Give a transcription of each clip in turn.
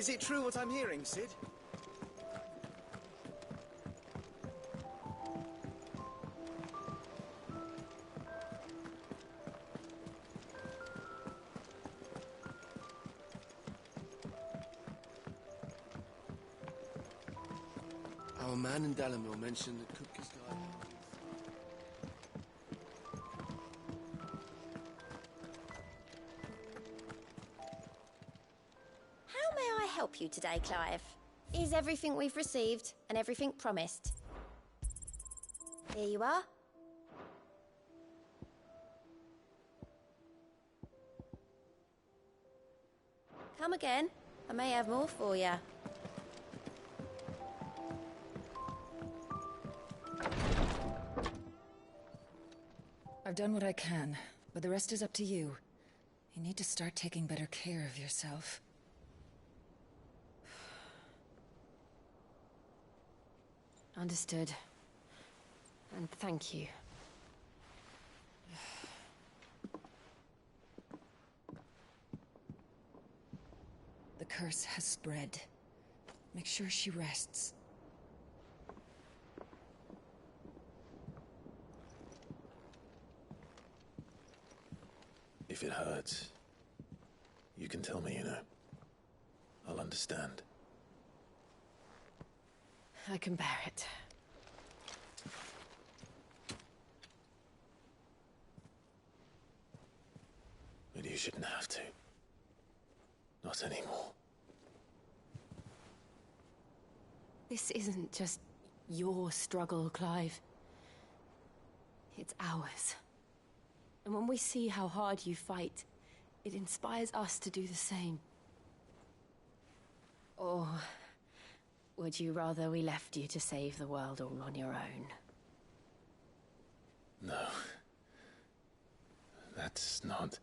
Is it true what I'm hearing, Sid? Our man in Dalamil mentioned that Kupka's died. How may I help you today, Clive? Is everything we've received and everything promised? Here you are. Come again. I may have more for you. I've done what I can, but the rest is up to you. You need to start taking better care of yourself. Understood. And thank you. The curse has spread. Make sure she rests. If it hurts, you can tell me, you know. I'll understand. I can bear it. But you shouldn't have to. Not anymore. This isn't just your struggle, Clive. It's ours. And when we see how hard you fight, it inspires us to do the same. Or would you rather we left you to save the world all on your own? No. That's not...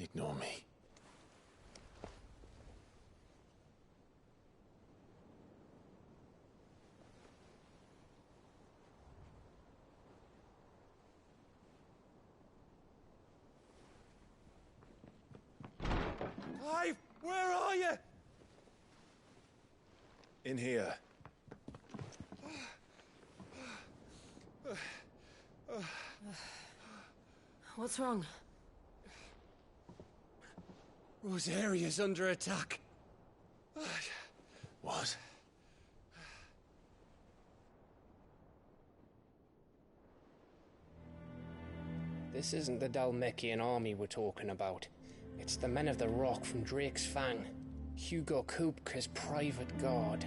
Ignore me. Clive, where are you? In here. What's wrong? Rosaria's under attack. What? This isn't the Dalmekian army we're talking about. It's the men of the Rock from Drake's Fang. Hugo Kupka's private guard.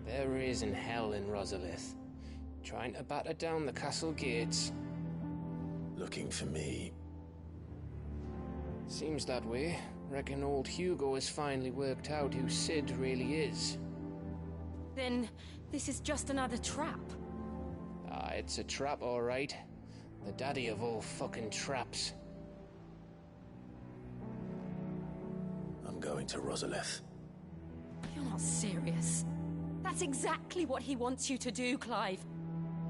There is in hell in Rosalith, trying to batter down the castle gates. Looking for me. Seems that way. Reckon old Hugo has finally worked out who Sid really is. Then this is just another trap. Ah, it's a trap, all right. The daddy of all fucking traps. I'm going to Rosalith. You're not serious. That's exactly what he wants you to do, Clive.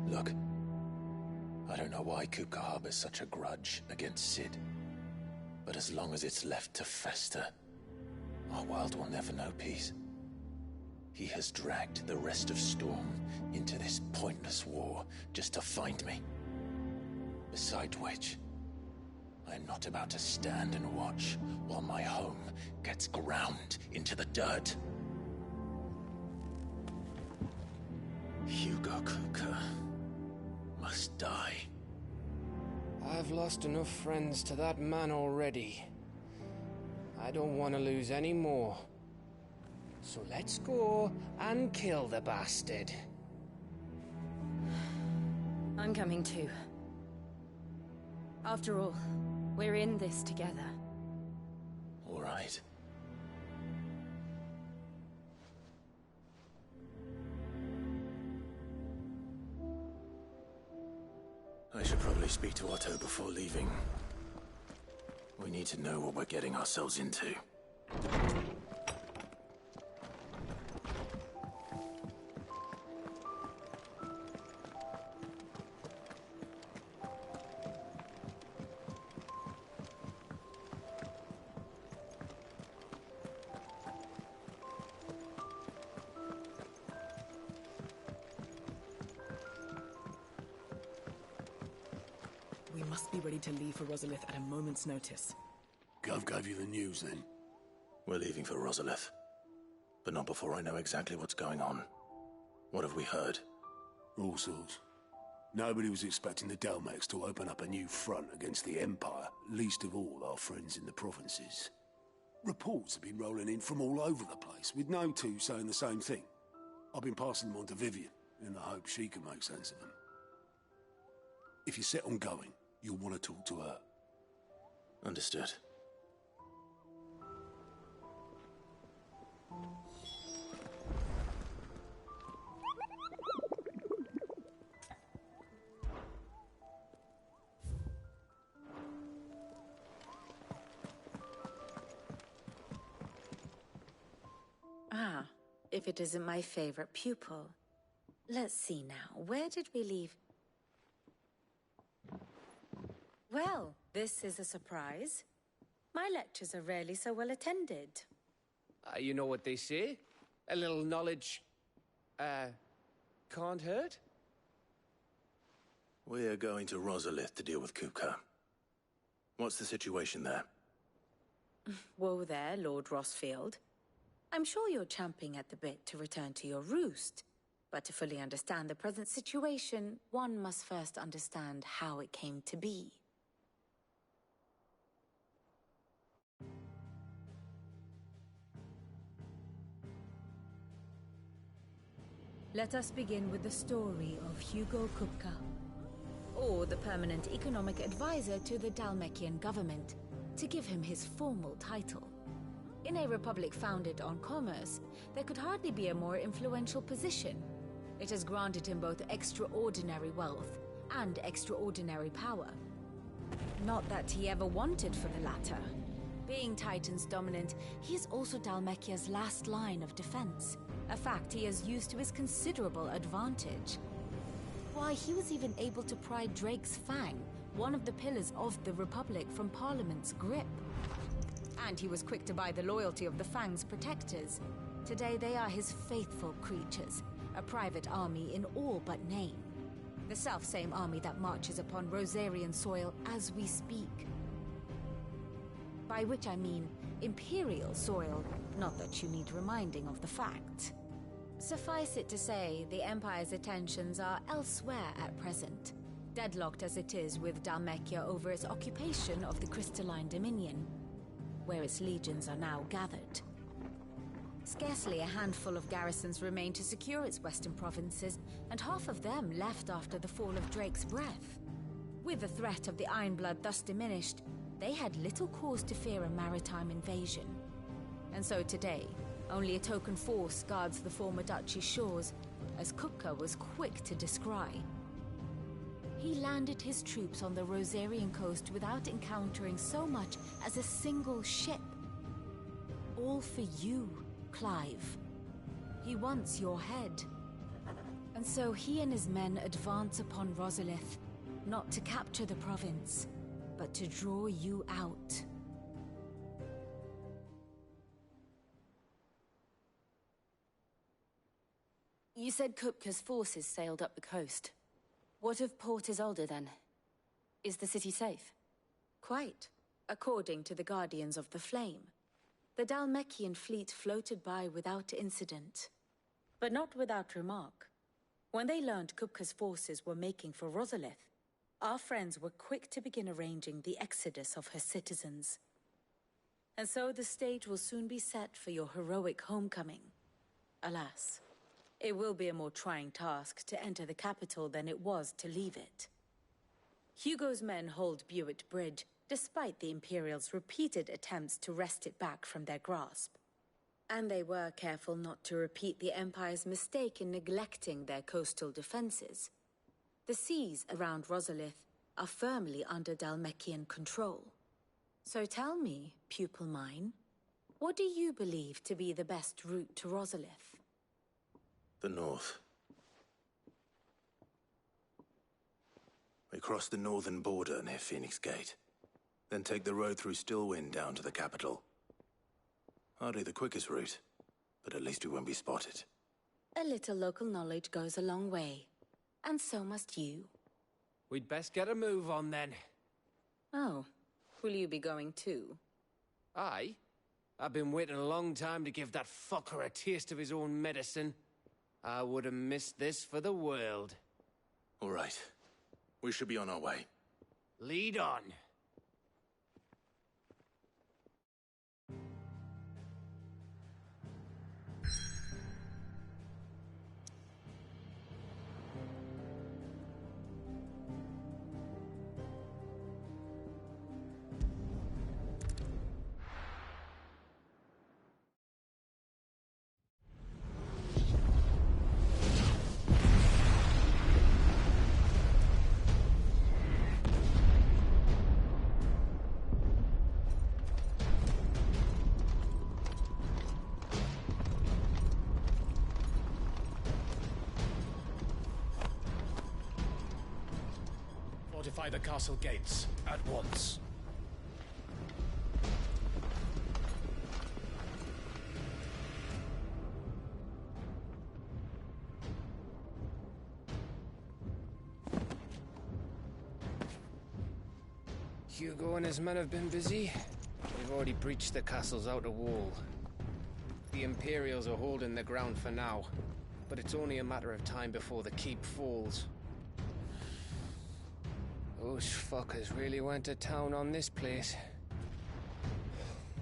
Look, I don't know why Kupka harbors such a grudge against Sid. But as long as it's left to fester, our world will never know peace. He has dragged the rest of Storm into this pointless war just to find me. Besides which, I am not about to stand and watch while my home gets ground into the dirt. Hugo Kupka must die. I've lost enough friends to that man already. I don't want to lose any more. So let's go and kill the bastard. I'm coming too. After all, we're in this together. All right. I should probably speak to Otto before leaving. We need to know what we're getting ourselves into. must be ready to leave for Rosalith at a moment's notice. Gov gave you the news, then? We're leaving for Rosalith. But not before I know exactly what's going on. What have we heard? All sorts. Nobody was expecting the Dalmex to open up a new front against the Empire, least of all our friends in the provinces. Reports have been rolling in from all over the place, with no two saying the same thing. I've been passing them on to Vivian, in the hope she can make sense of them. If you're set on going, you'll want to talk to her. Understood. Ah, if it isn't my favorite pupil. Let's see now, where did we leave? Well, this is a surprise. My lectures are rarely so well attended. You know what they say? A little knowledge, can't hurt? We're going to Rosalith to deal with Kupka. What's the situation there? Whoa there, Lord Rossfield. I'm sure you're champing at the bit to return to your roost. But to fully understand the present situation, one must first understand how it came to be. Let us begin with the story of Hugo Kupka, Or the permanent economic advisor to the Dalmekian government, to give him his formal title. In a republic founded on commerce, there could hardly be a more influential position. It has granted him both extraordinary wealth and extraordinary power. Not that he ever wanted for the latter. Being Titan's dominant, he is also Dalmekia's last line of defense, a fact he has used to his considerable advantage. Why, he was even able to pry Drake's Fang, one of the pillars of the Republic, from Parliament's grip. And he was quick to buy the loyalty of the Fang's protectors. Today they are his faithful creatures, a private army in all but name. The self-same army that marches upon Rosarian soil as we speak. By which I mean Imperial soil, not that you need reminding of the fact. Suffice it to say, the Empire's attentions are elsewhere at present, deadlocked as it is with Dalmekia over its occupation of the Crystalline Dominion, where its legions are now gathered. Scarcely a handful of garrisons remain to secure its western provinces, and half of them left after the fall of Drake's Breath. With the threat of the Ironblood thus diminished, they had little cause to fear a maritime invasion. And so today, only a token force guards the former duchy's shores, as Kupka was quick to descry. He landed his troops on the Rosarian coast without encountering so much as a single ship. All for you, Clive. He wants your head. And so he and his men advance upon Rosalith, not to capture the province, but to draw you out. You said Kupka's forces sailed up the coast. What of Port Isolde, then? Is the city safe? Quite, according to the Guardians of the Flame. The Dalmekian fleet floated by without incident. But not without remark. When they learned Kupka's forces were making for Rosalith, our friends were quick to begin arranging the exodus of her citizens. And so the stage will soon be set for your heroic homecoming. Alas, it will be a more trying task to enter the capital than it was to leave it. Hugo's men hold Buett Bridge, despite the Imperials' repeated attempts to wrest it back from their grasp. And they were careful not to repeat the Empire's mistake in neglecting their coastal defenses. The seas around Rosalith are firmly under Dalmekian control. So tell me, pupil mine, what do you believe to be the best route to Rosalith? The north. We cross the northern border near Phoenix Gate, then take the road through Stillwind down to the capital. Hardly the quickest route, but at least we won't be spotted. A little local knowledge goes a long way, and so must you. We'd best get a move on then. Oh. Will you be going too? Aye. I've been waiting a long time to give that fucker a taste of his own medicine. I would have missed this for the world. All right. We should be on our way. Lead on. Fortify the castle gates at once. Hugo and his men have been busy. They've already breached the castle's outer wall. The Imperials are holding the ground for now, but it's only a matter of time before the keep falls. Those fuckers really went to town on this place.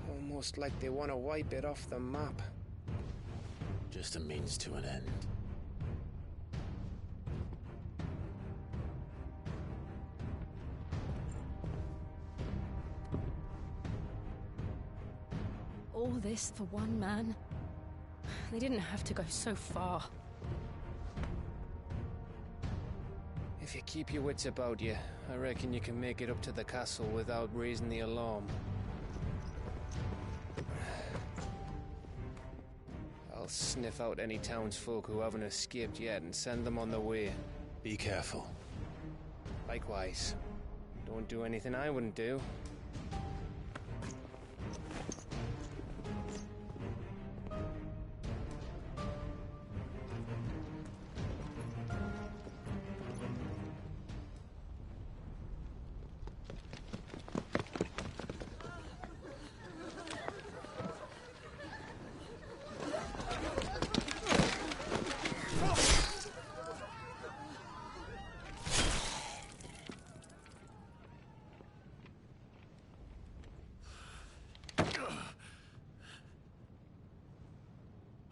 Almost like they want to wipe it off the map. Just a means to an end. All this for one man? They didn't have to go so far. If you keep your wits about you, I reckon you can make it up to the castle without raising the alarm. I'll sniff out any townsfolk who haven't escaped yet and send them on their way. Be careful. Likewise. Don't do anything I wouldn't do.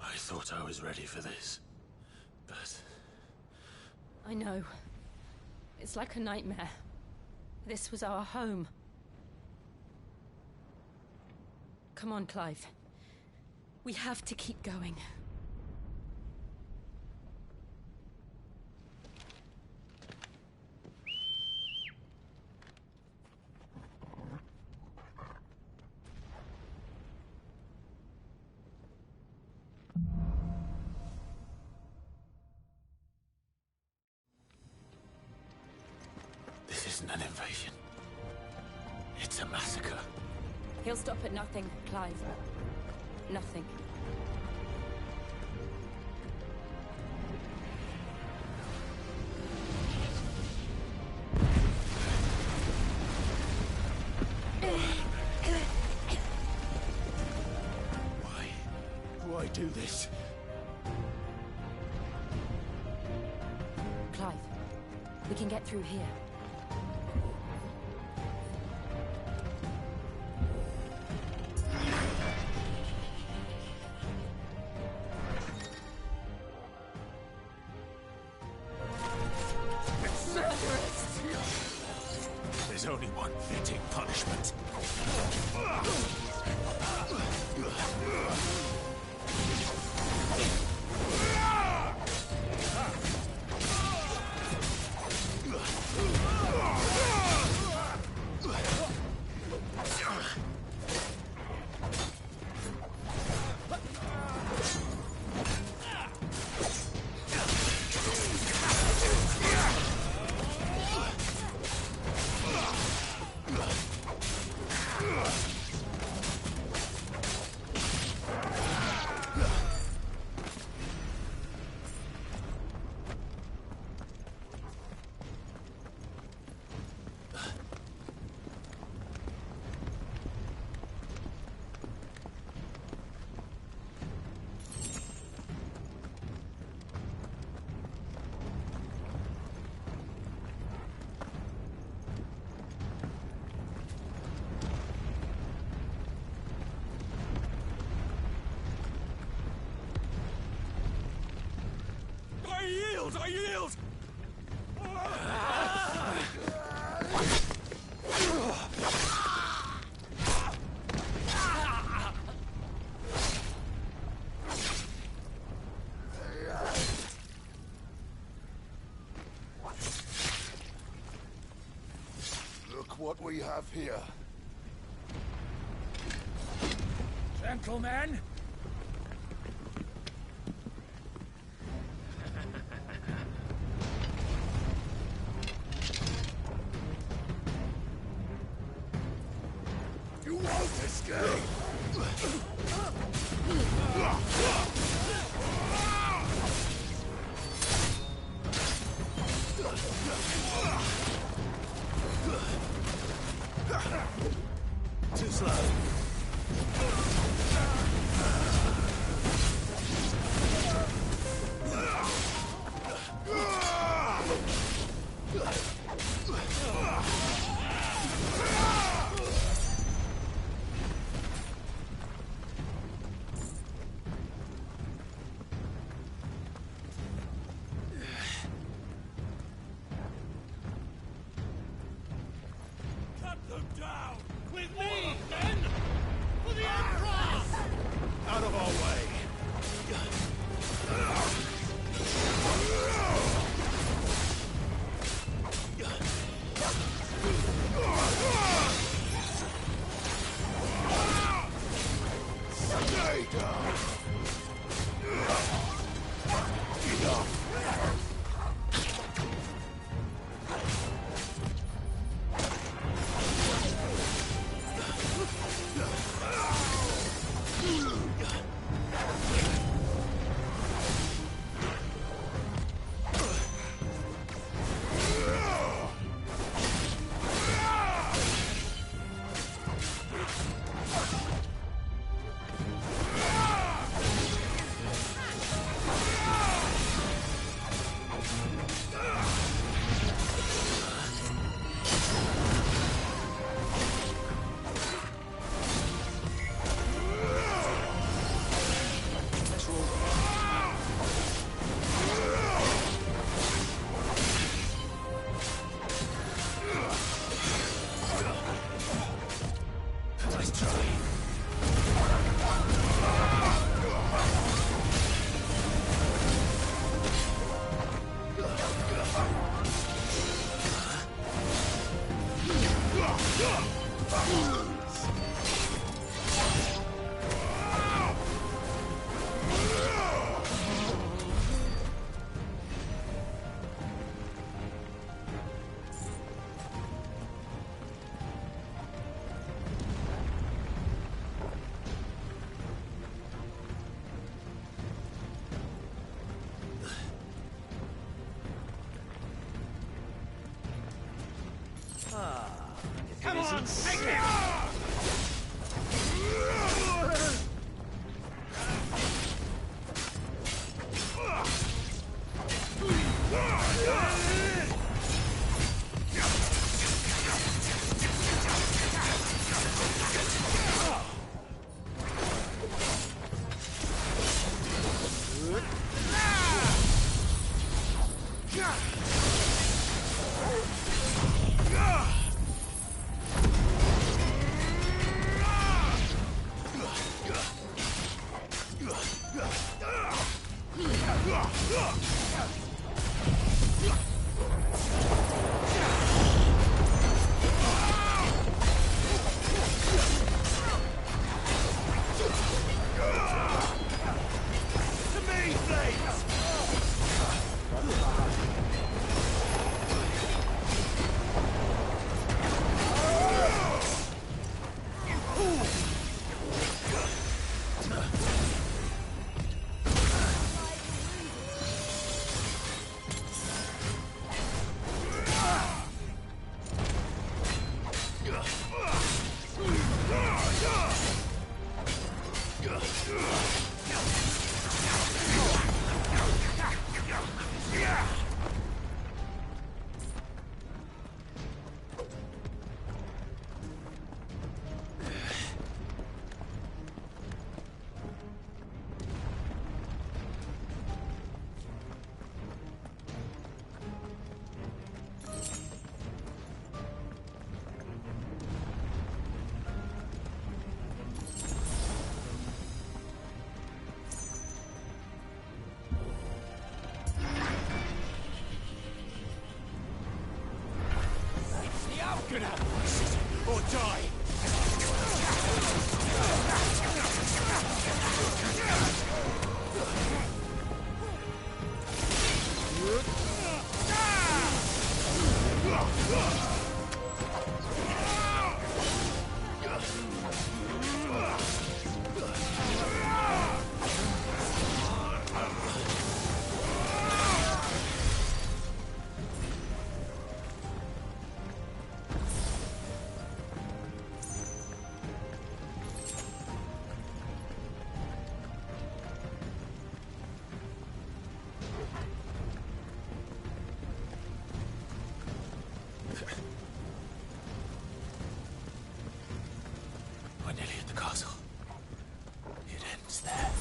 I thought I was ready for this, but... I know. It's like a nightmare. This was our home. Come on, Clive. We have to keep going. This isn't an invasion. It's a massacre. He'll stop at nothing, Clive. Nothing. Why do I do this? Clive, we can get through here. There's only one fitting punishment. Brothers, I yield! Look what we have here. Gentlemen! You won't escape! Too slow. Cut them down! With me, then! For the Emperor! Out of our way! Stay down! Enough! Nice try. Come on, take him! Get out of my city, or die! We're nearly at the castle. It ends there.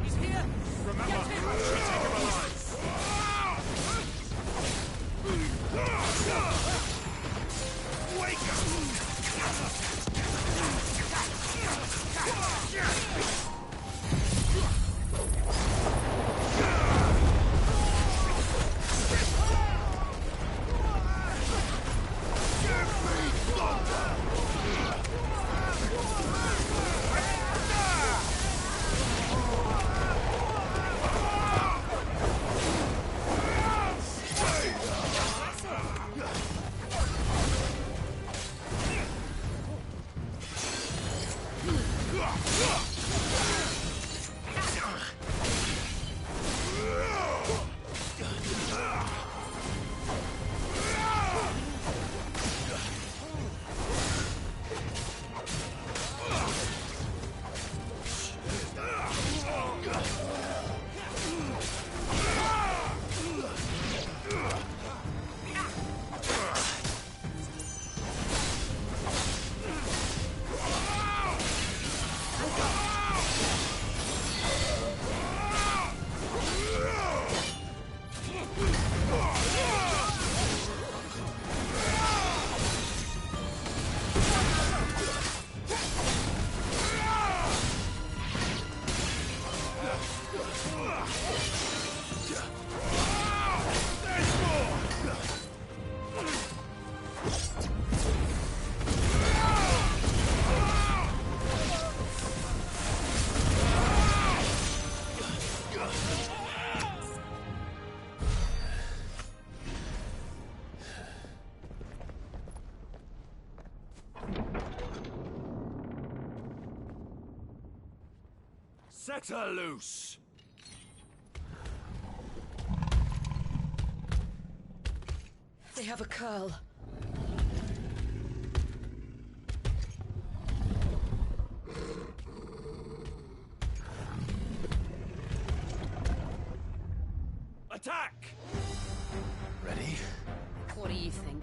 He's here! Remember, we take him alive! Set her loose! They have a curl. Attack! Ready? What do you think?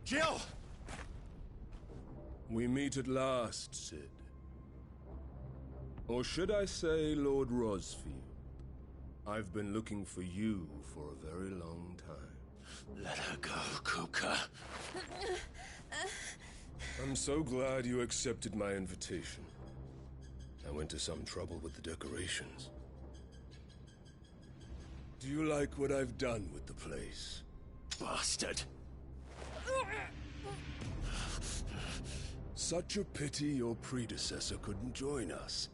Jill! We meet at last, Sid. Or should I say, Lord Rosfield? I've been looking for you for a very long time. Let her go, Kuka. I'm so glad you accepted my invitation. I went to some trouble with the decorations. Do you like what I've done with the place? Bastard! Such a pity your predecessor couldn't join us.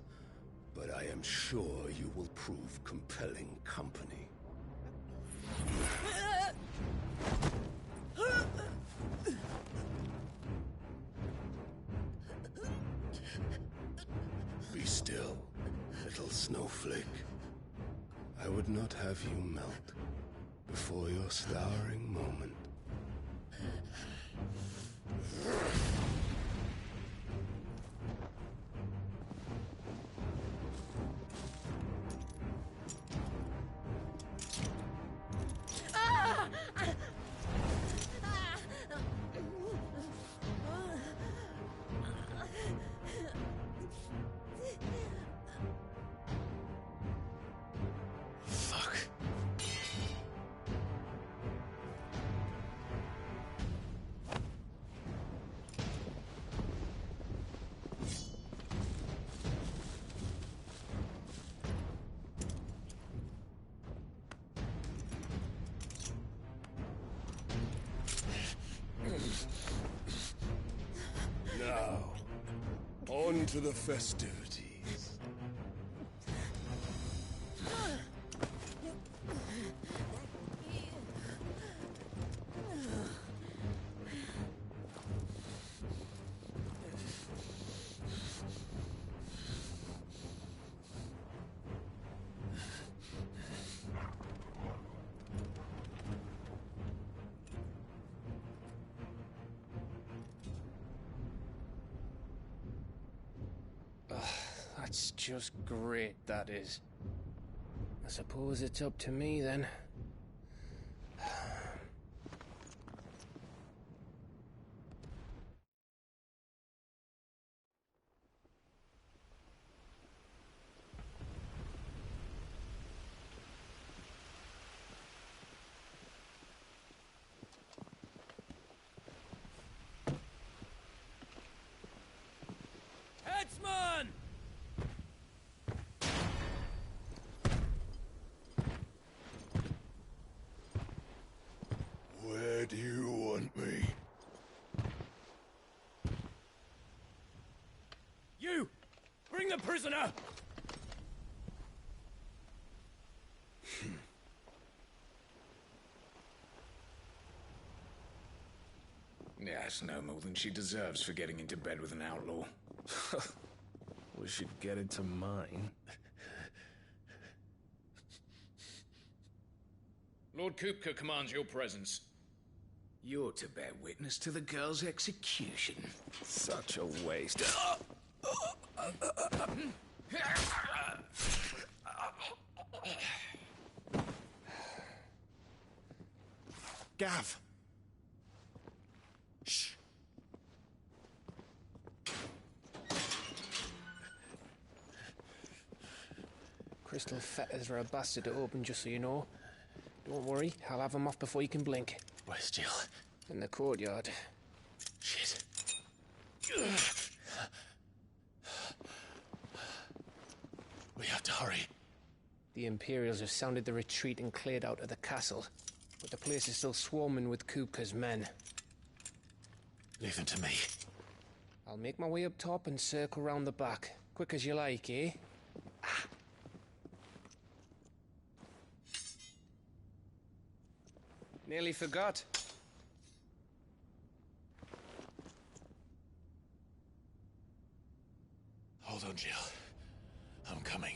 But I am sure you will prove compelling company. Be still, little snowflake. I would not have you melt before your flowering moment. Now, on to the festivities. That's just great, that is. I suppose it's up to me, then. Headsman! Where do you want me? You! Bring the prisoner! Yes, no more than she deserves for getting into bed with an outlaw. We should get into mine. Lord Kupka commands your presence. You're to bear witness to the girl's execution. Such a waste. Gav! Shh! Crystal fetters are a bastard to open, just so you know. Don't worry, I'll have them off before you can blink. Where's Jill? In the courtyard. Shit. We have to hurry. The Imperials have sounded the retreat and cleared out of the castle, but the place is still swarming with Kupka's men. Leave them to me. I'll make my way up top and circle round the back. Quick as you like, eh? Nearly forgot. Hold on, Jill. I'm coming.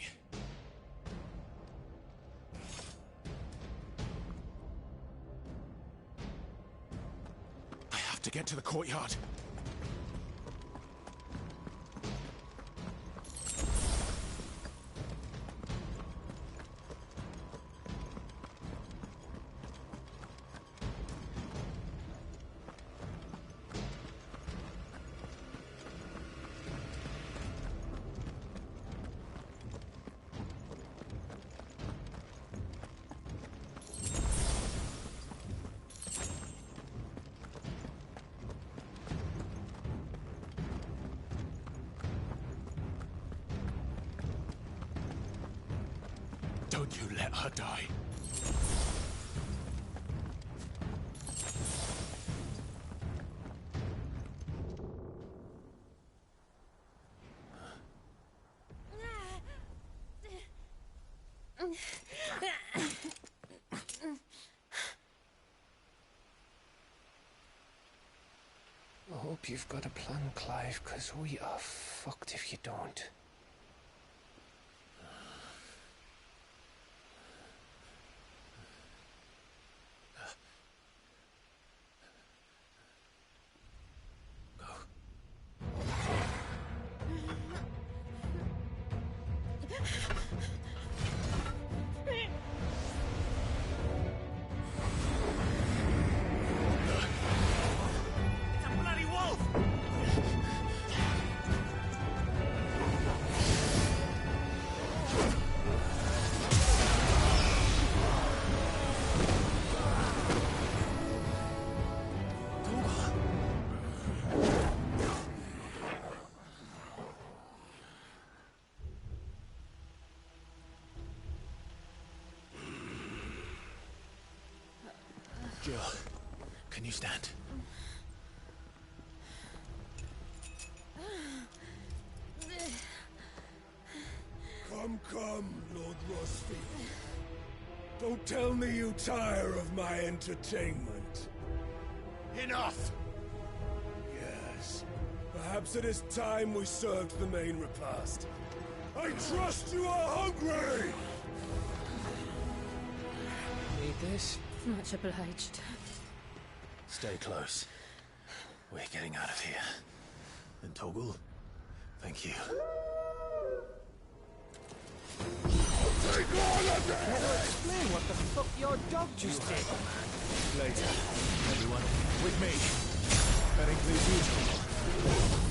I have to get to the courtyard. Don't you let her die. I hope you've got a plan, Clive, because we are fucked if you don't. Jill, can you stand? Come, Lord Rosfield. Don't tell me you tire of my entertainment. Enough! Yes. Perhaps it is time we served the main repast. I trust you are hungry! Need this? Much obliged. Stay close. We're getting out of here. And Toggle, thank you. Take all of it! Can you explain what the fuck your dog just did? Later. Everyone, with me. That includes you, Toggle.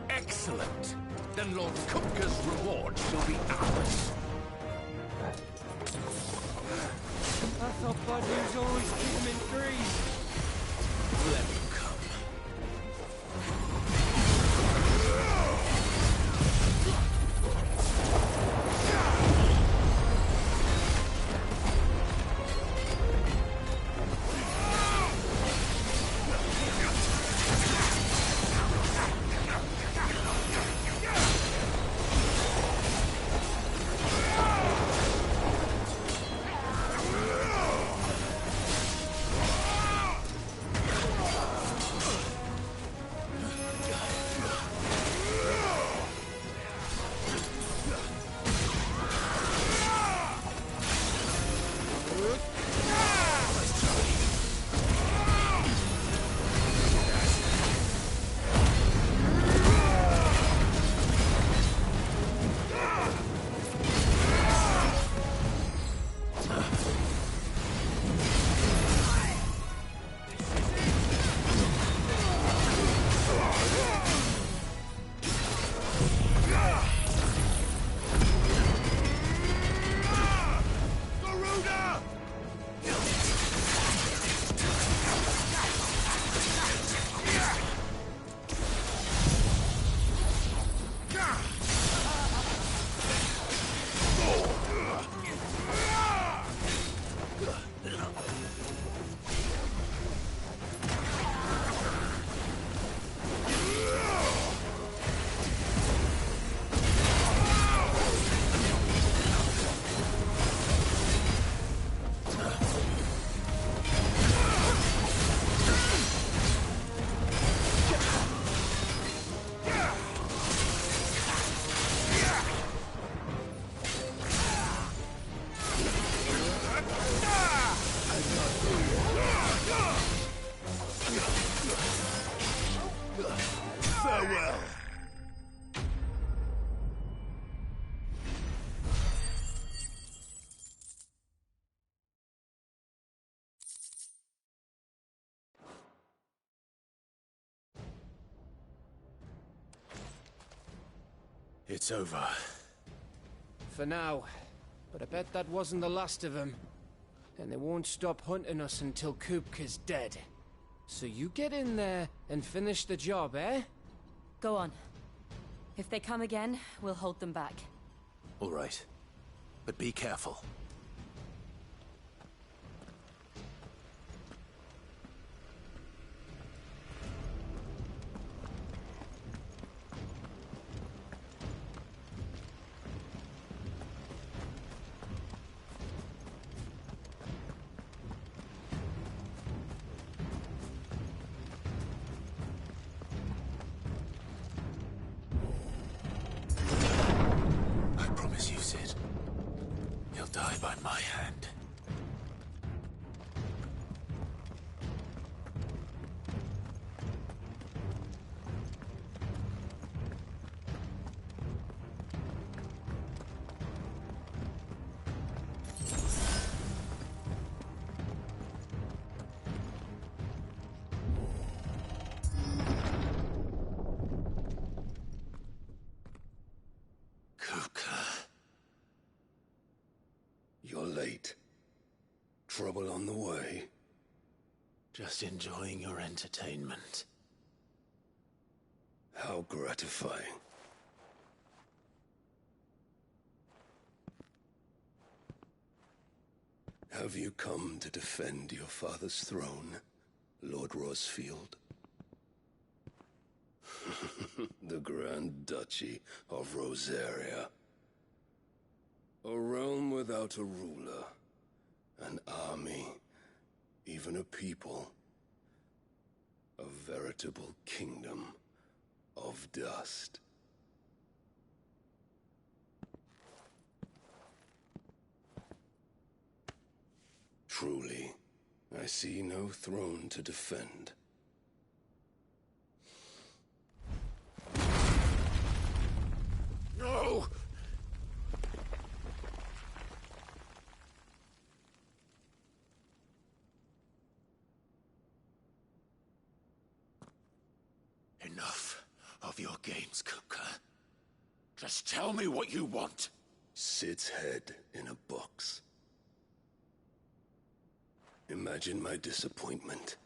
Excellent. Then Lord Kupka's reward shall be ours. I thought Buddy was always keep him in threes. Let him come. It's over. For now. But I bet that wasn't the last of them. And they won't stop hunting us until Kupka's dead. So you get in there and finish the job, eh? Go on. If they come again, we'll hold them back. All right. But be careful. By my hand. You're late. Trouble on the way? Just enjoying your entertainment. How gratifying. Have you come to defend your father's throne, Lord Rosfield? The Grand Duchy of Rosaria. A realm without a ruler, an army, even a people. A veritable kingdom of dust. Truly, I see no throne to defend. No! Enough of your games, Kupka. Just tell me what you want. Sid's head in a box. Imagine my disappointment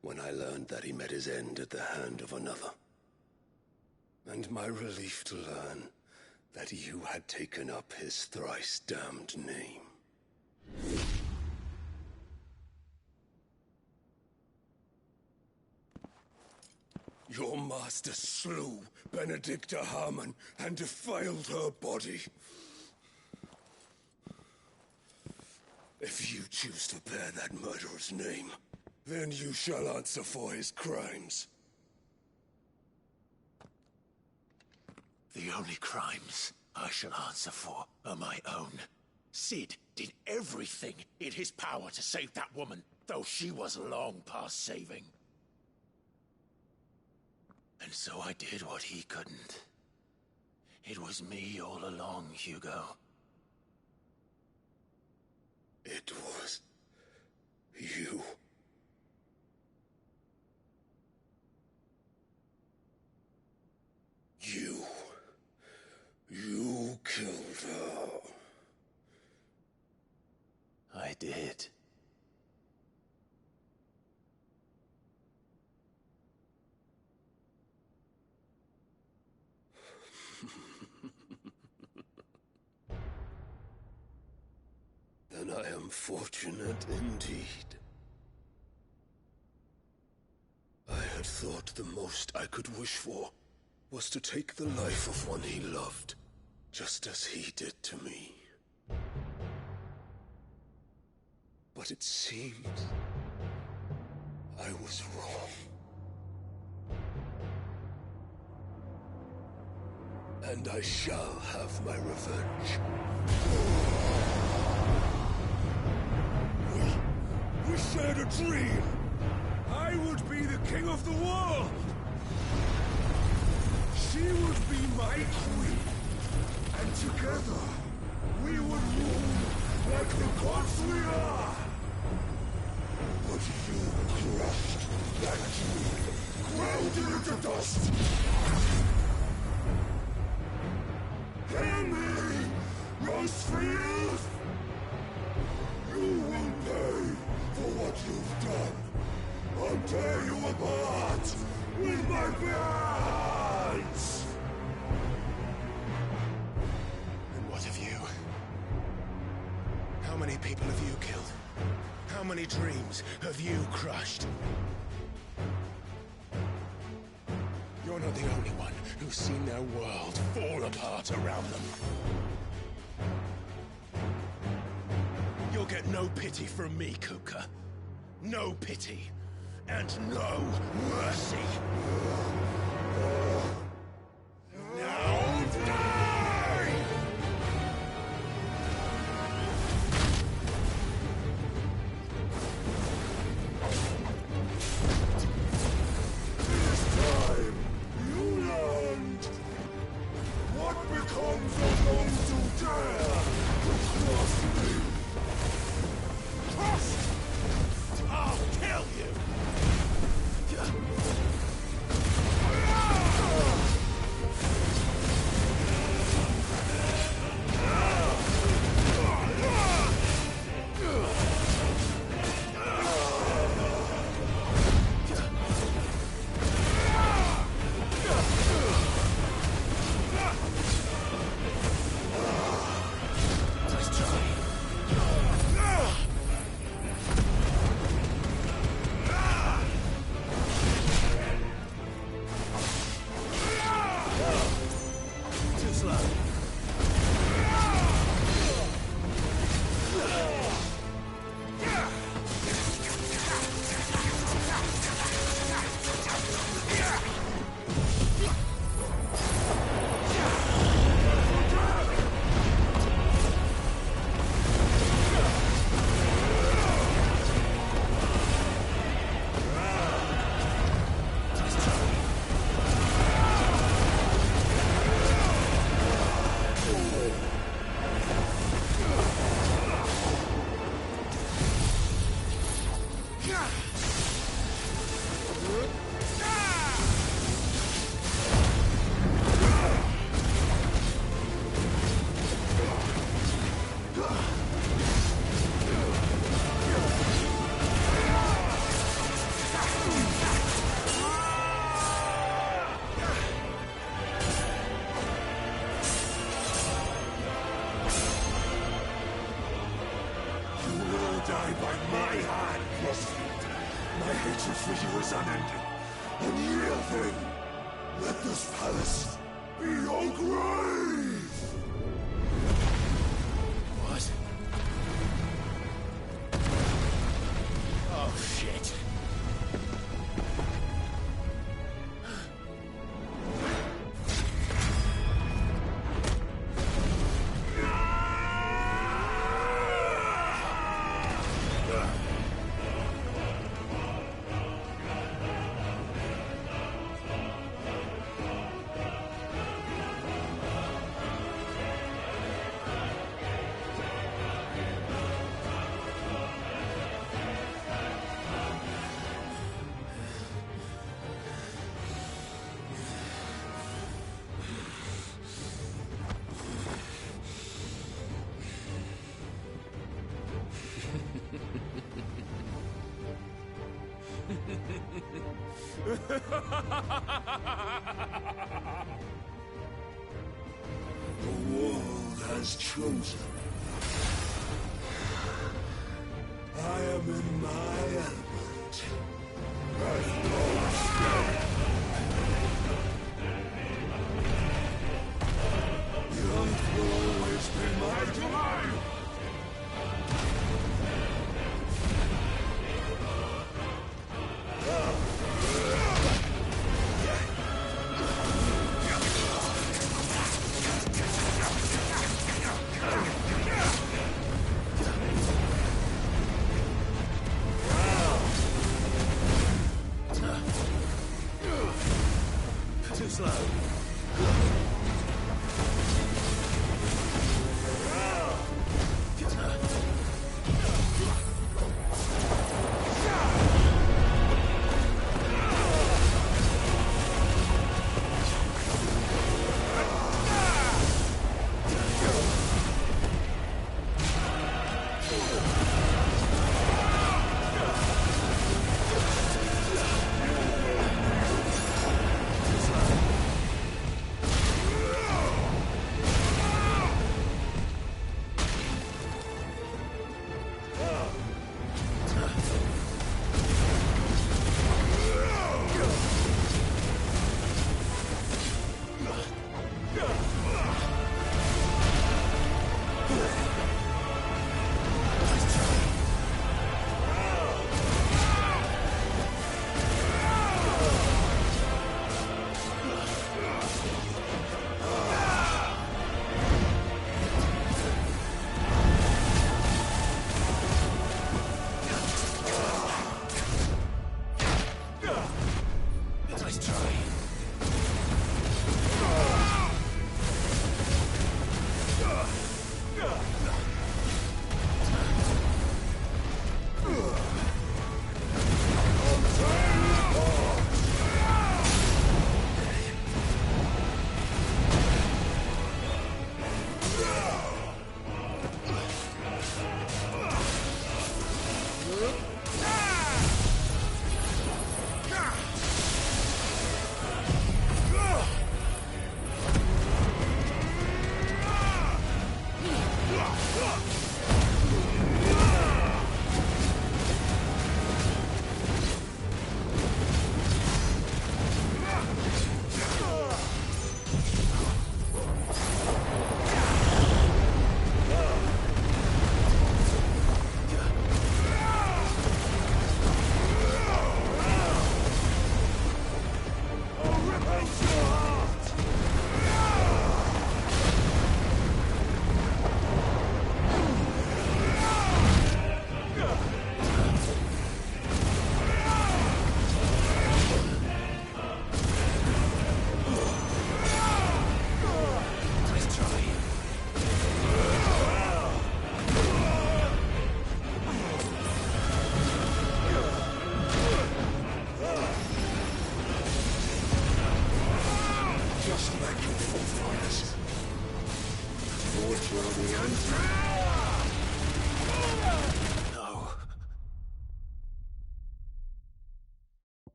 when I learned that he met his end at the hand of another. And my relief to learn that you had taken up his thrice damned name. Your master slew Benedicta Harmon and defiled her body. If you choose to bear that murderer's name, then you shall answer for his crimes. The only crimes I shall answer for are my own. Sid did everything in his power to save that woman, though she was long past saving. And so I did what he couldn't. It was me all along, Hugo. It was you. You killed her. I did. Then I am fortunate indeed. I had thought the most I could wish for was to take the life of one he loved, just as he did to me. But it seems I was wrong. And I shall have my revenge. We shared a dream. I would be the king of the world. She would be my queen. And together, we would rule like the gods we are. But you crushed that dream, ground it into dust. most for youth! You will pay for what you've done. I'll tear you apart with my bare hands! And what of you? How many people have you killed? How many dreams have you crushed? You're not the only one who's seen their world fall apart around them. You'll get no pity from me, Kupka. No pity. And no mercy. Now die! This time, you learned what becomes of those who dare to cross me. Crossed! I'll kill you! Die by my hand, Rosalind. My hatred for you is unending. A real thing. Let this palace be your grave! What? Oh, shit. The world has chosen. I am in my element. As no step. The earth will always be my domain.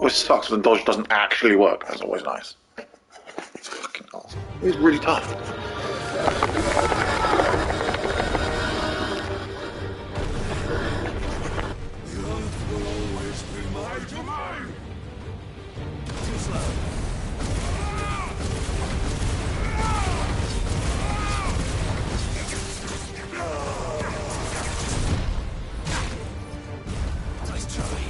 Which sucks when dodge doesn't actually work. That's always nice. Fucking awesome. It's really tough. The earth will always be my domain! Too slow. Nice try.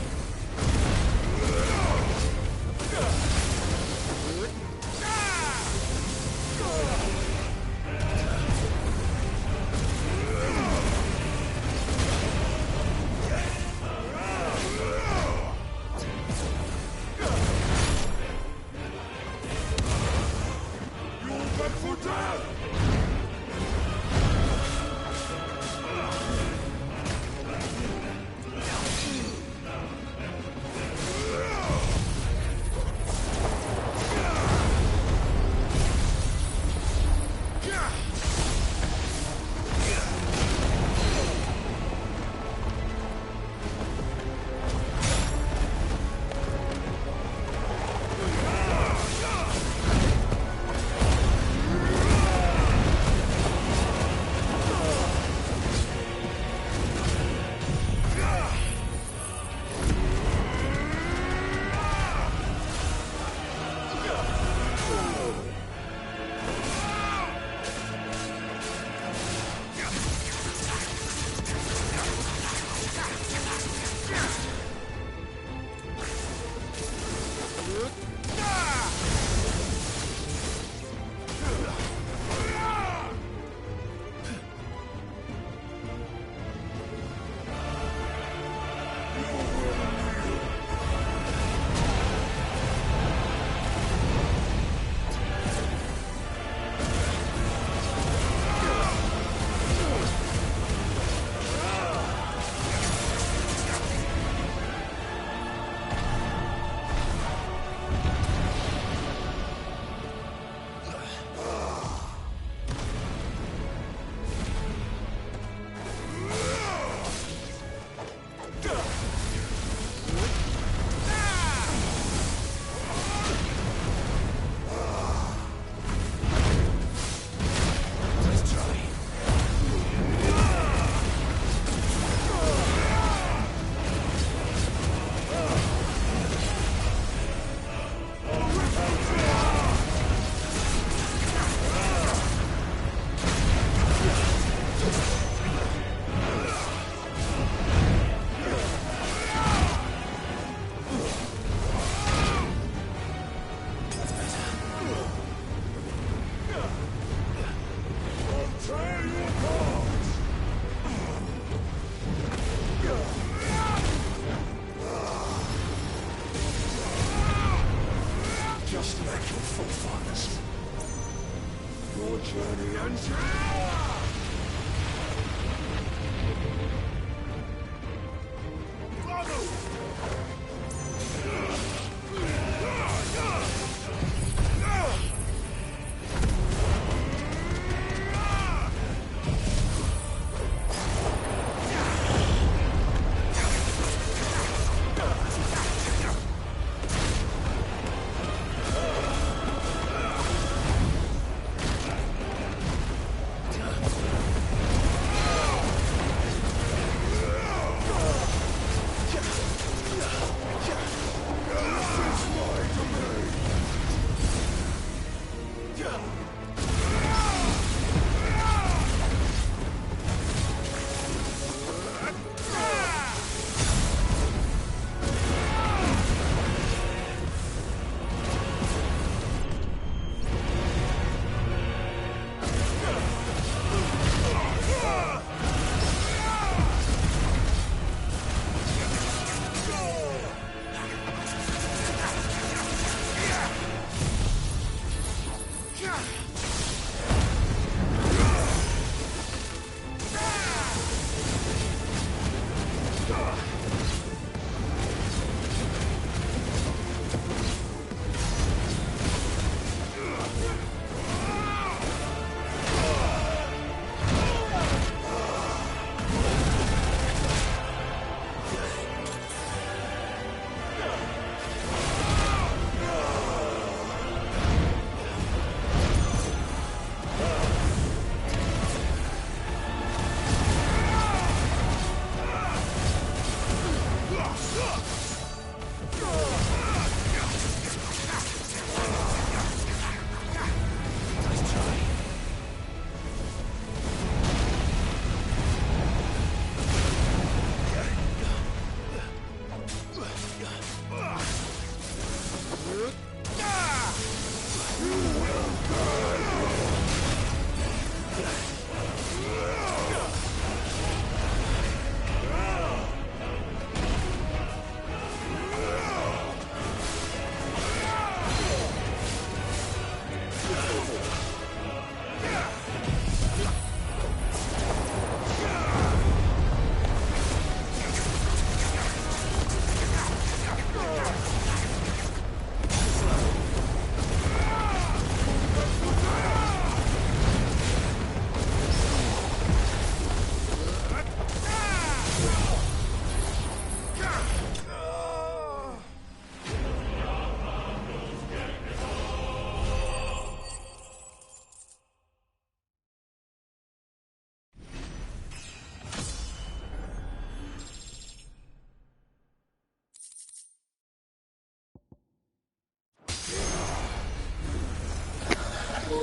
journey and power!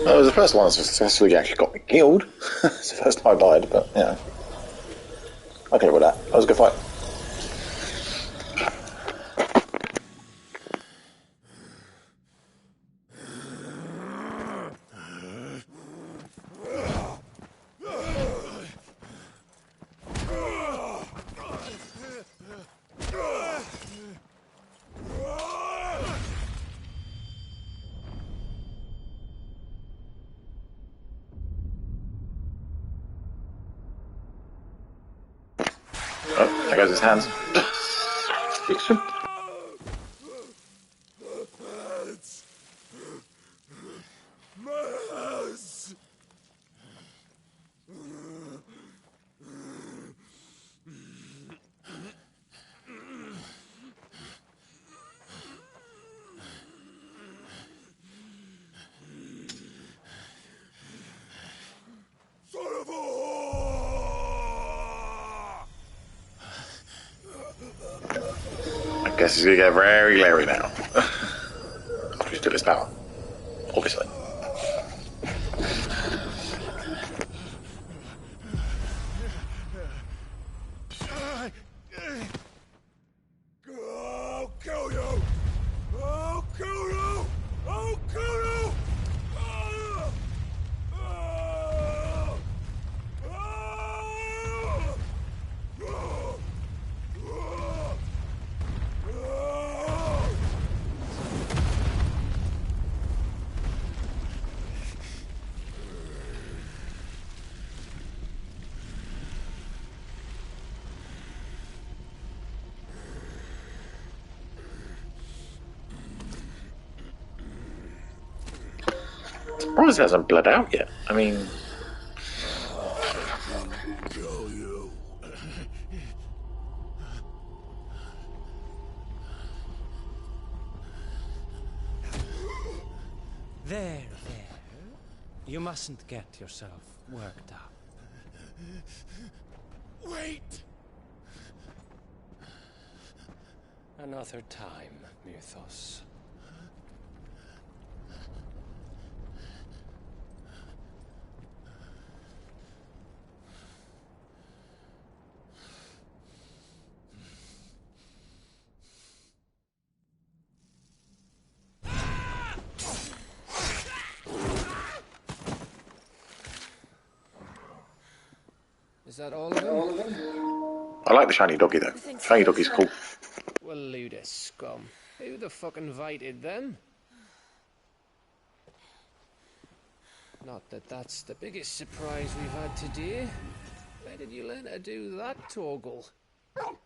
That was the first one that successfully actually got me killed. It's the first time I died, but yeah. I can live with that. That was a good fight. Oh, there goes his hands. Fix him. I guess he's gonna get very Larry now. After he's took his power. Obviously. I'll kill you! I'll kill you! I'll kill you! Surprised it hasn't bled out yet. I mean... There. You mustn't get yourself worked up. Wait! Another time, Mythos. Is that all of them? I like the shiny doggy though. Shiny doggy's cool. Well, Luda scum. Who the fuck invited them? Not that that's the biggest surprise we've had today. Where did you learn to do that, Torgal? Not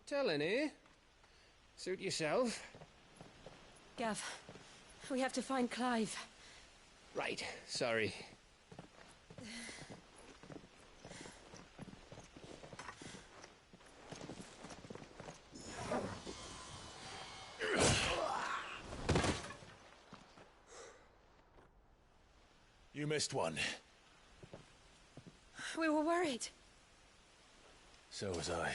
telling, eh? Suit yourself. Gav, we have to find Clive. Right, sorry. You missed one. We were worried. So was I.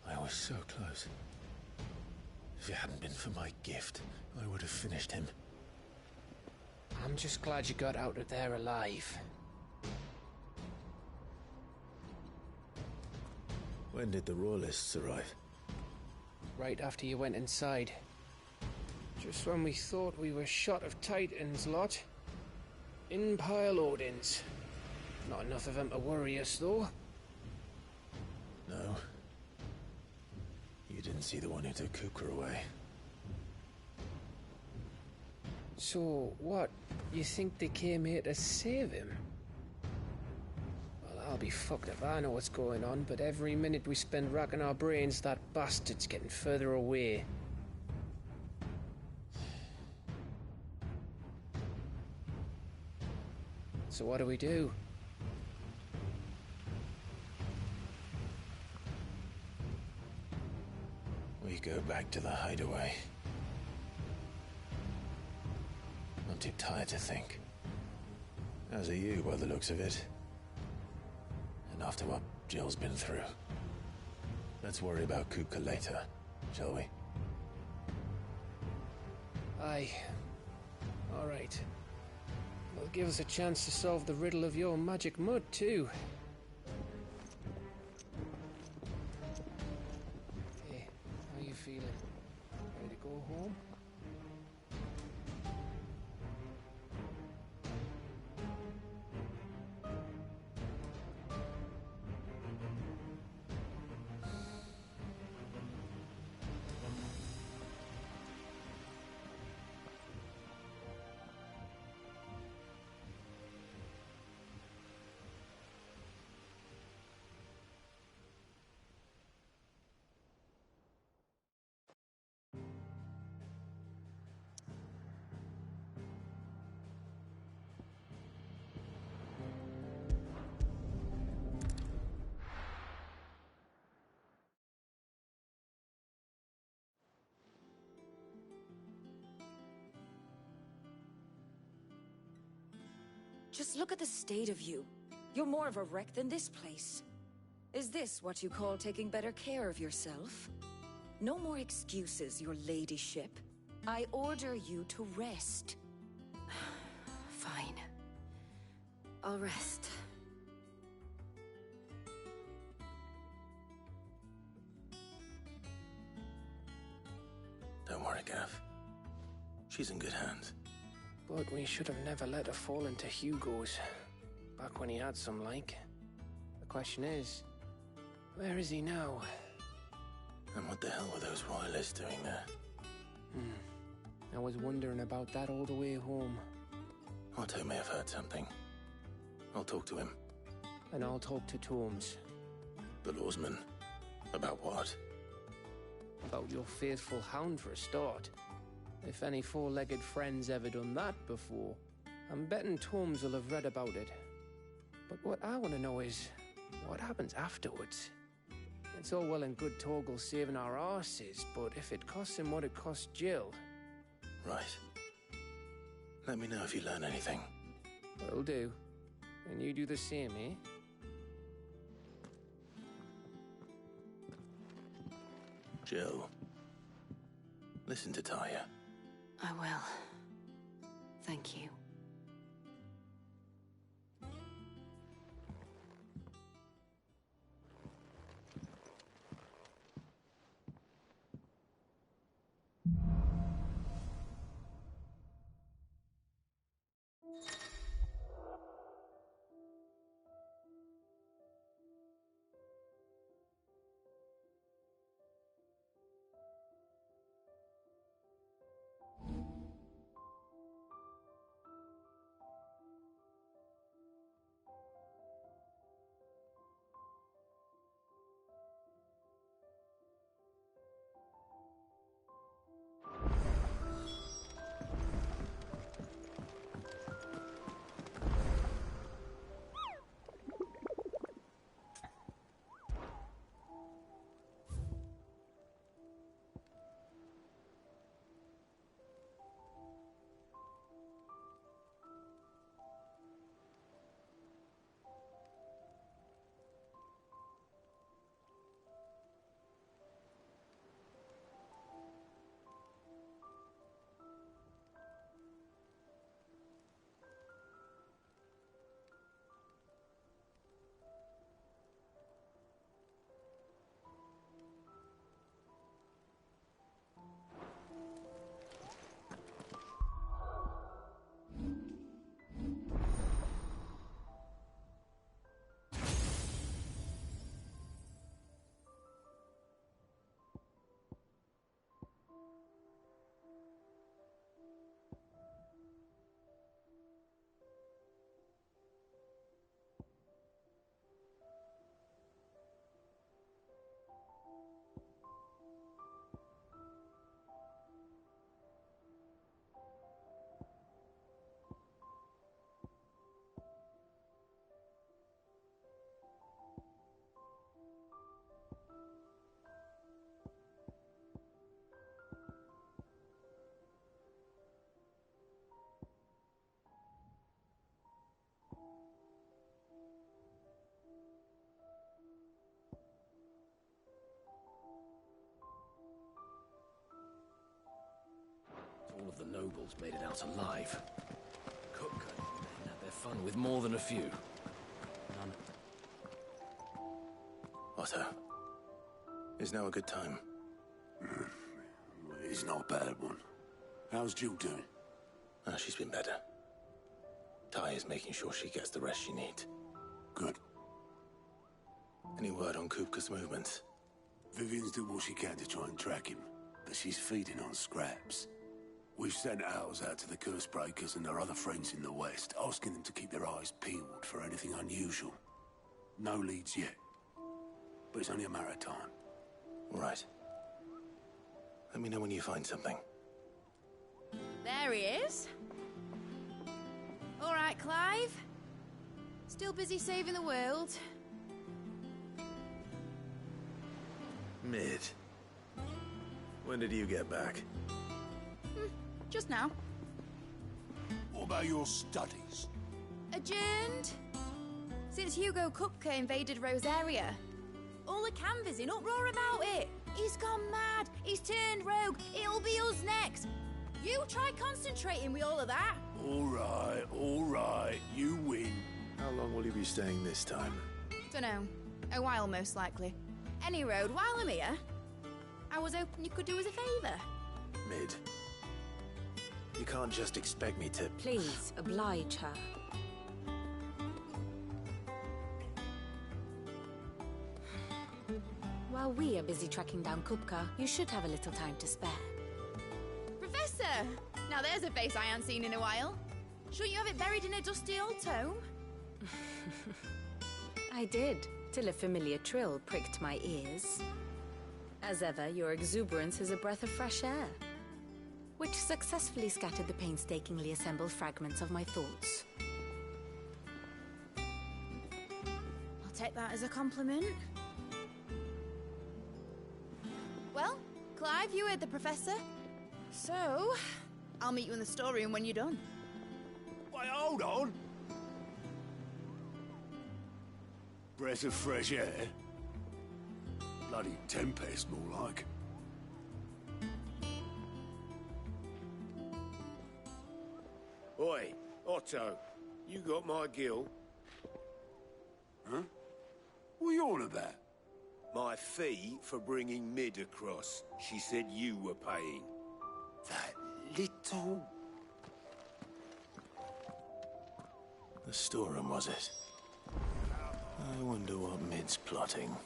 I was so close. If it hadn't been for my gift, I would have finished him. I'm just glad you got out of there alive. When did the Royalists arrive? Right after you went inside. Just when we thought we were shot of Titans, lot. In pile Odins. Not enough of them to worry us, though. No. You didn't see the one who took Kupka away. So, what? You think they came here to save him? Well, I'll be fucked if I know what's going on, but every minute we spend racking our brains, that bastard's getting further away. So what do we do? We go back to the hideaway. I'm too tired to think. As are you, by the looks of it. And after what Jill's been through. Let's worry about Kupka later, shall we? Aye. All right. It'll give us a chance to solve the riddle of your magic mud, too. Hey, how you feeling? Ready to go home? Just look at the state of you. You're more of a wreck than this place. Is this what you call taking better care of yourself? No more excuses, your ladyship. I order you to rest. Fine. I'll rest. Don't worry, Gav. She's in good hands. But we should have never let her fall into Hugo's. Back when he had some like. The question is, where is he now? And what the hell were those royalists doing there? I was wondering about that all the way home. Otto may have heard something. I'll talk to him. And I'll talk to Torms. The lawsman? About what? About your faithful hound for a start. If any four-legged friend's ever done that before, I'm betting Torms will have read about it. But what I want to know is, what happens afterwards? It's all well and good Torgal saving our arses, but if it costs him what it cost Jill... Right. Let me know if you learn anything. Will do. And you do the same, eh? Jill, listen to Taya. I will. Thank you. All of the nobles made it out alive. Cook had their fun with more than a few. None. Otto, is now a good time? It's not a bad one. How's Jill doing? She's been better. Ty is making sure she gets the rest she needs. Good. Any word on Kupka's movements? Vivian's did what she can to try and track him, but she's feeding on scraps. We've sent ours out to the Cursebreakers and their other friends in the West, asking them to keep their eyes peeled for anything unusual. No leads yet, but it's only a matter of time. All right. Let me know when you find something. There he is. All right, Clive. Still busy saving the world. Mid. When did you get back? Just now. What about your studies? Adjourned. Since Hugo Kupka invaded Rosaria. All the canvas in uproar about it. He's gone mad. He's turned rogue. It'll be us next. You try concentrating with all of that. All right. You win. How long will you be staying this time? Dunno. A while, most likely. Any road, while I'm here, I was hoping you could do us a favour. Mid. You can't just expect me to... Please, oblige her. While we are busy tracking down Kupka, you should have a little time to spare. Professor! Now there's a face I haven't seen in a while. Shouldn't you have it buried in a dusty old tome? I did, till a familiar trill pricked my ears. As ever, your exuberance is a breath of fresh air, which successfully scattered the painstakingly assembled fragments of my thoughts. I'll take that as a compliment. Well, Clive, you heard the Professor. So, I'll meet you in the storeroom when you're done. Wait, hold on! Breath of fresh air? Bloody tempest, more like. Oi, Otto, you got my gill? Huh? What are you on about? My fee for bringing Mid across. She said you were paying. That little... The storeroom, was it? I wonder what Mid's plotting.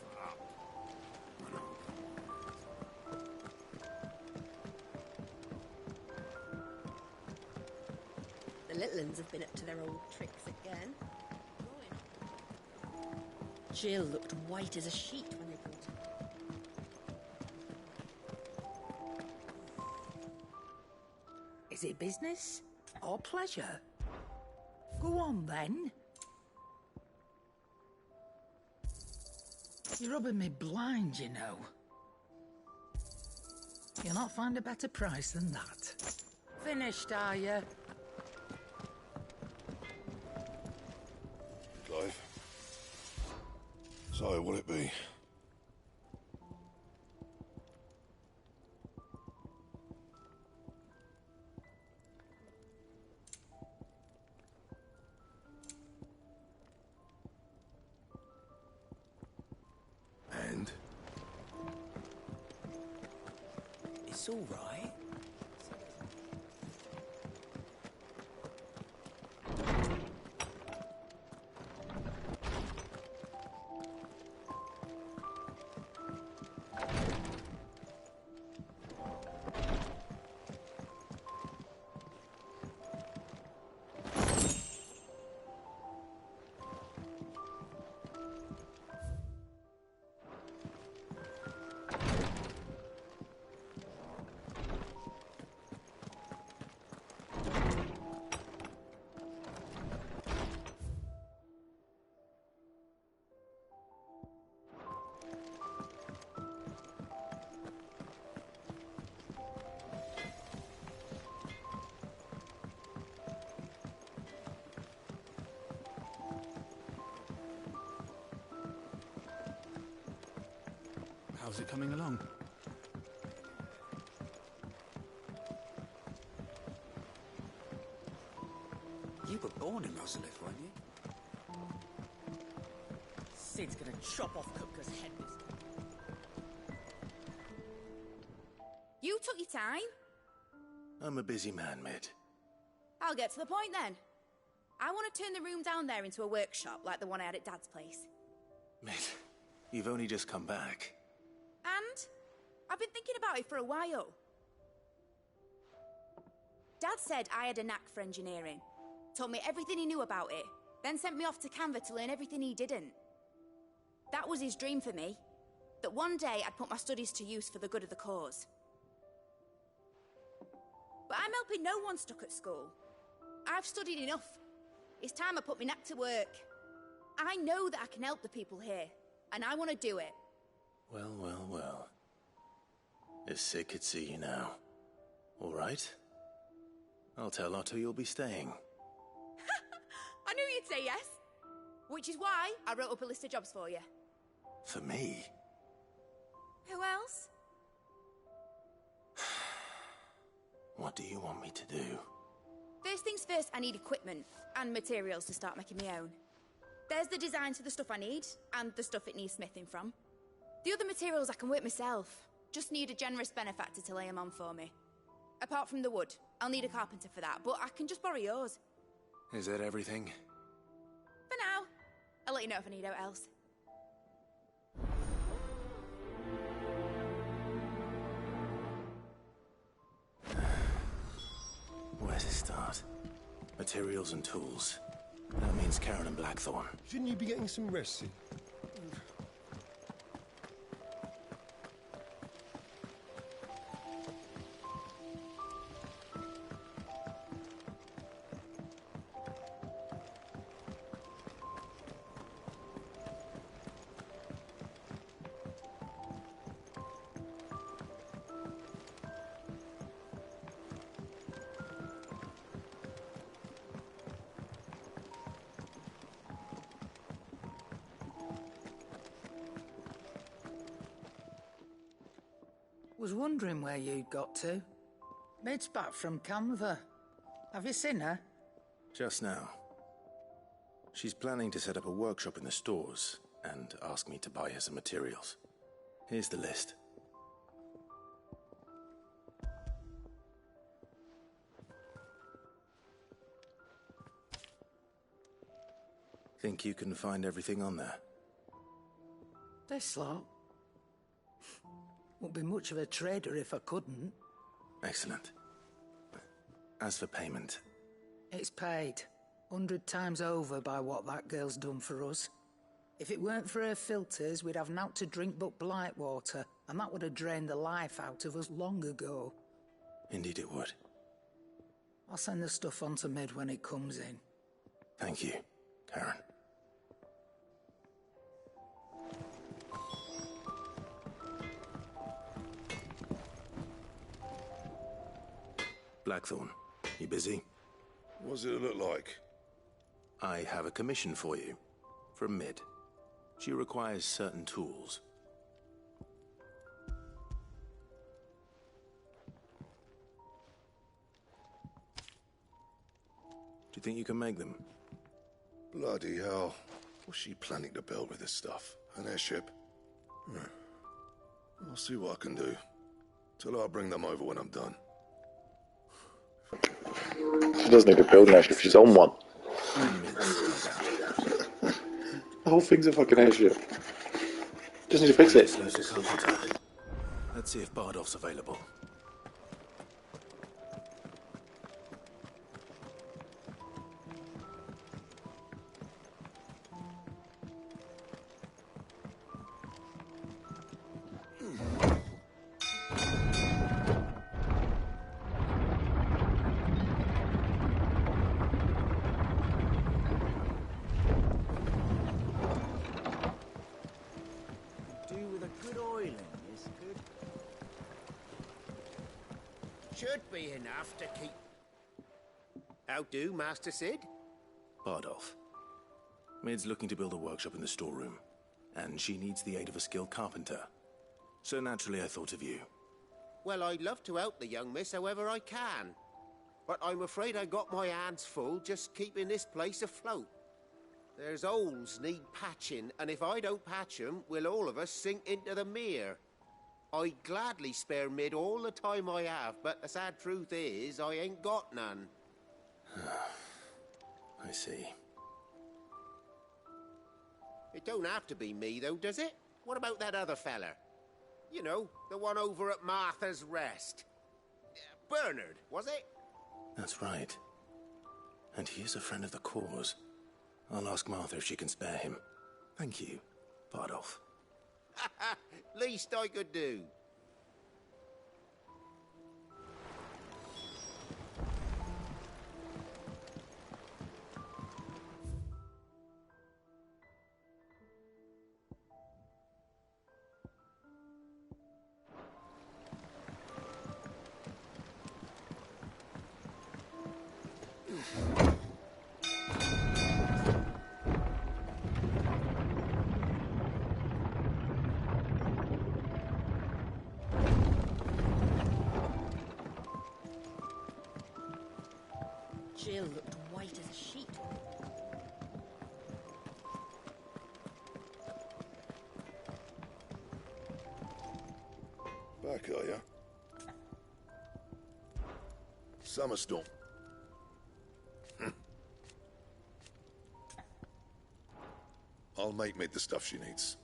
The little uns have been up to their old tricks again. Jill looked white as a sheet when they brought her. Is it business or pleasure? Go on, then. You're rubbing me blind, you know. You'll not find a better price than that. Finished, are you? Clive. So, will it be? And? It's all right. How's it coming along? You were born in Rosalith, weren't you? Sid's gonna chop off Kupka's head this time. You took your time. I'm a busy man, Mid. I'll get to the point then. I want to turn the room down there into a workshop like the one I had at Dad's place. Mid, you've only just come back. And I've been thinking about it for a while. Dad said I had a knack for engineering. Told me everything he knew about it, then sent me off to Canva to learn everything he didn't. That was his dream for me. That one day I'd put my studies to use for the good of the cause. But I'm helping no one stuck at school. I've studied enough. It's time I put my knack to work. I know that I can help the people here, and I want to do it. Well, well, well. If Sid could see you now. All right? I'll tell Otto you'll be staying. I knew you'd say yes. Which is why I wrote up a list of jobs for you. For me? Who else? What do you want me to do? First things first, I need equipment and materials to start making my own. There's the designs for the stuff I need, and the stuff it needs smithing from. The other materials I can work myself. Just need a generous benefactor to lay them on for me. Apart from the wood, I'll need a carpenter for that, but I can just borrow yours. Is that everything? For now. I'll let you know if I need out else. Where to start? Materials and tools. That means means Karen and Blackthorn. Shouldn't you be getting some rest soon? Was wondering where you'd got to. Mid's back from Canva. Have you seen her? Just now. She's planning to set up a workshop in the stores and ask me to buy her some materials. Here's the list. Think you can find everything on there? This lot? Wouldn't be much of a trader if I couldn't. Excellent. As for payment... It's paid. 100 times over by what that girl's done for us. If it weren't for her filters, we'd have naught to drink but blight water, and that would have drained the life out of us long ago. Indeed it would. I'll send the stuff on to Mid when it comes in. Thank you, Karen. Blackthorn, you busy? What does it look like? I have a commission for you. From Mid. She requires certain tools. Do you think you can make them? Bloody hell. What's she planning to build with this stuff? An airship? I'll see what I can do. Tell her I'll bring them over when I'm done. She doesn't need to build an airship, she's on one. The whole thing's a fucking airship. Just need to fix it. Let's see if Bardolph's available. Should be enough to keep... How do, Master Sid? Bardolph. Mid's looking to build a workshop in the storeroom, and she needs the aid of a skilled carpenter. So naturally I thought of you. Well, I'd love to help the young miss however I can. But I'm afraid I got my hands full just keeping this place afloat. There's holes need patching, and if I don't patch them, we'll all of us sink into the mere. I'd gladly spare Mid all the time I have, but the sad truth is, I ain't got none. I see. It don't have to be me, though, does it? What about that other fella? You know, the one over at Martha's Rest. Bernard, was it? That's right. And he is a friend of the cause. I'll ask Martha if she can spare him. Thank you, Bardolph. Least I could do. Jill looked white as a sheet. Back, are ya? Summerstorm. I'll make Mid the stuff she needs.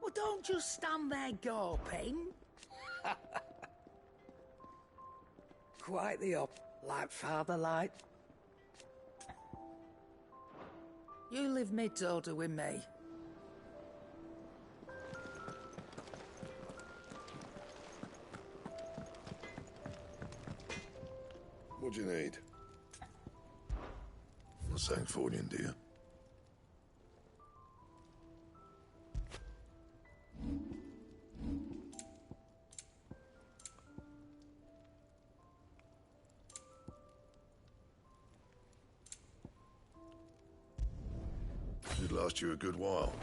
Well, don't just stand there gawping. quite the like father like. You live mid-order with me. What do you need? Not Sangfordian, do you? Should last you a good while.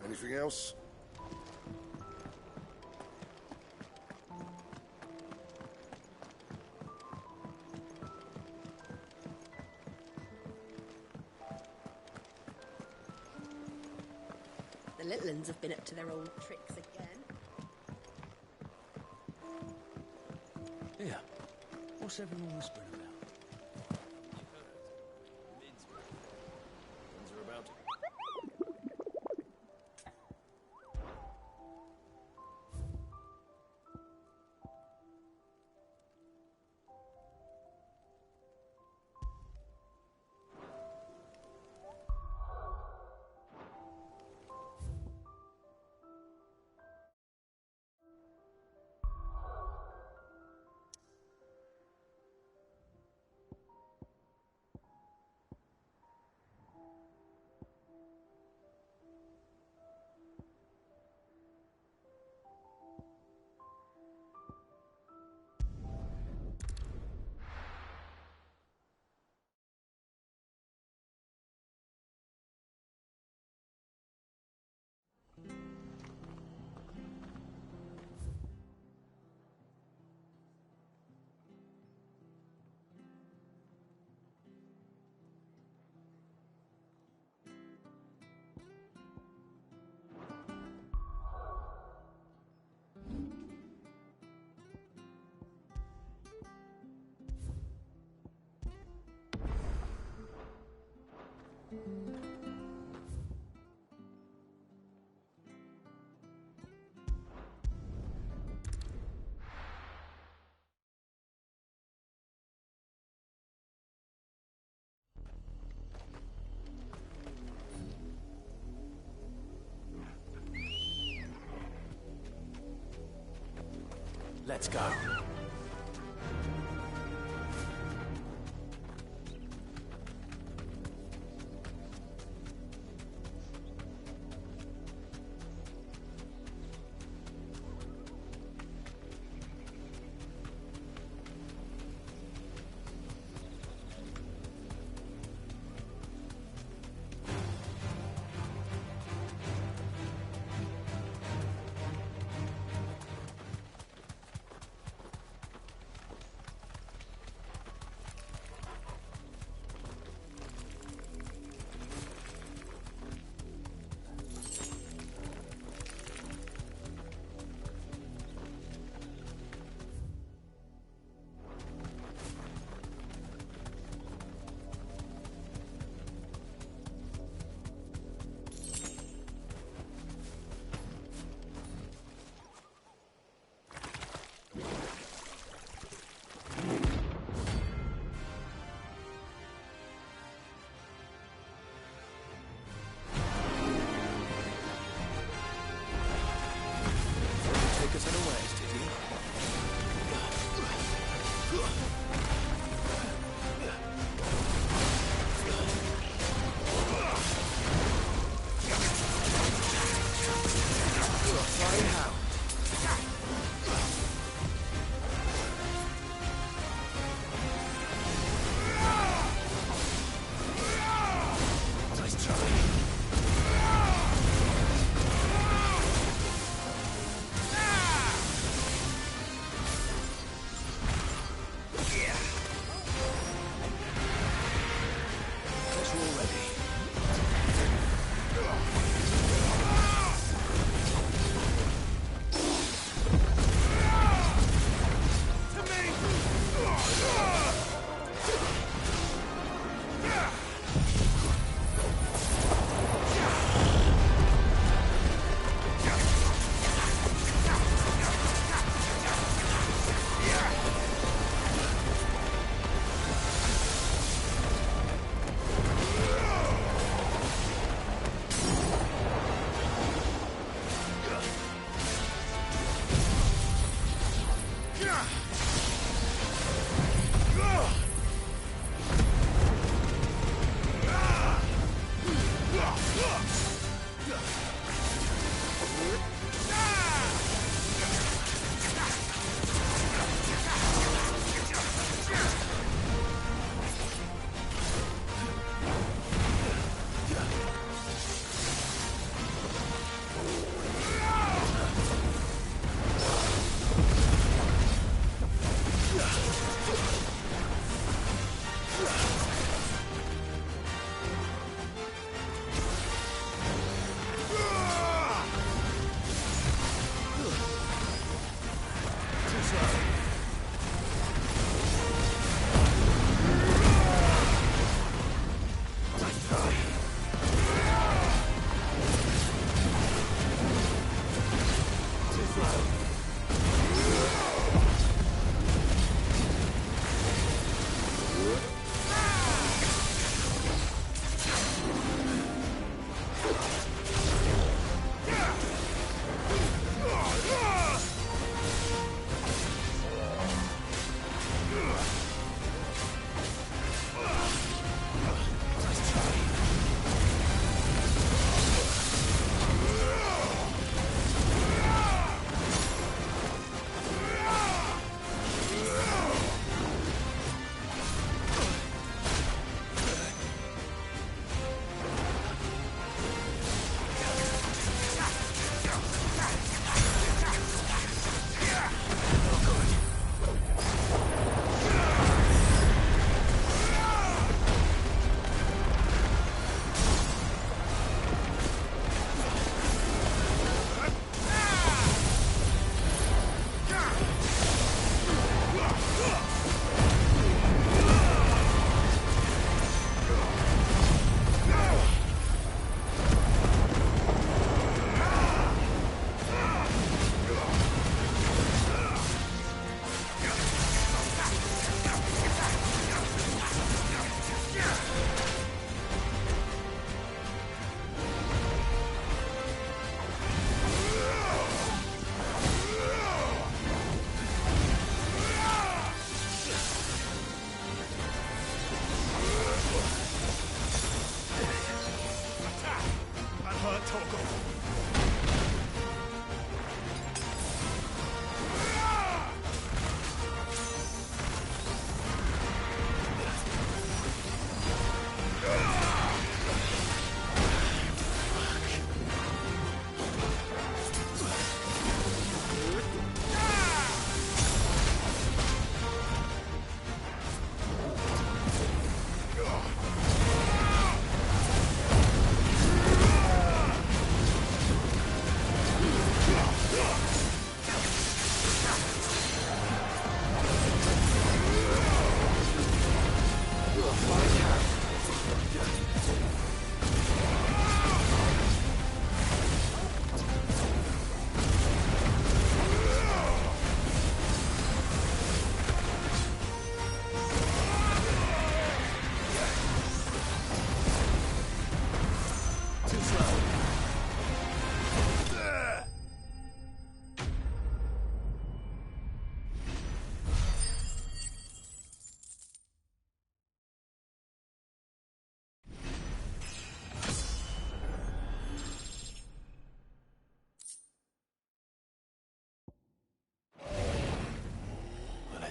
Anything else? The little uns have been up to their old tricks again. Yeah. What's everyone whispering about? Things are about to... Let's go.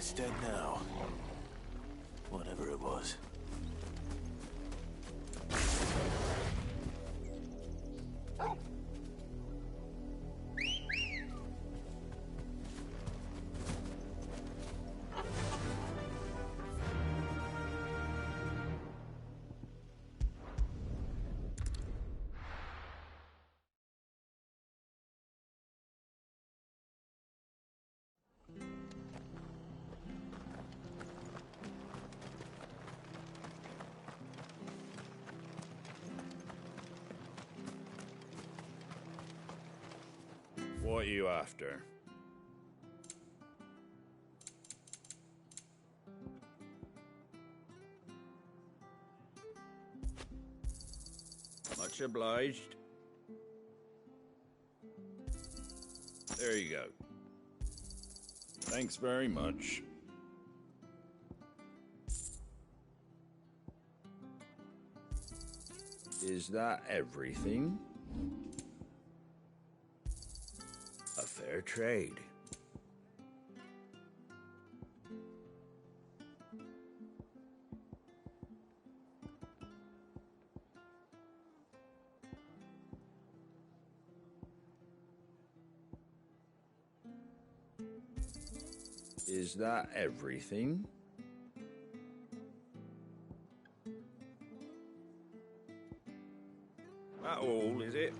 It's dead now. Whatever it was. What are you after? Much obliged. There you go. Thanks very much. Is that everything? A fair trade. Is that everything? That all, is it?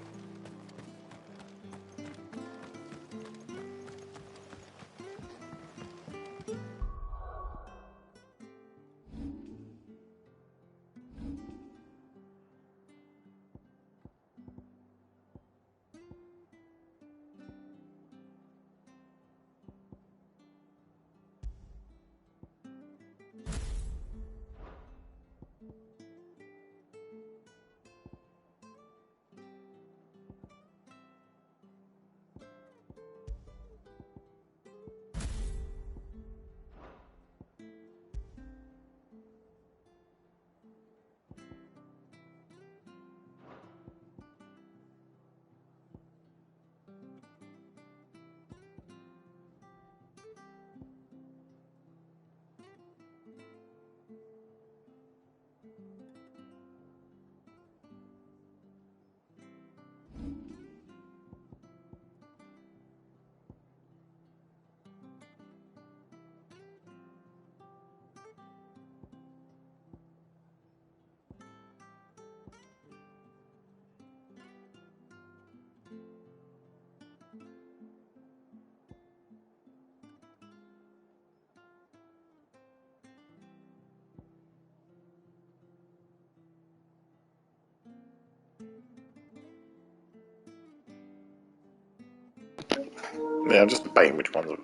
Yeah, I'm just debating which ones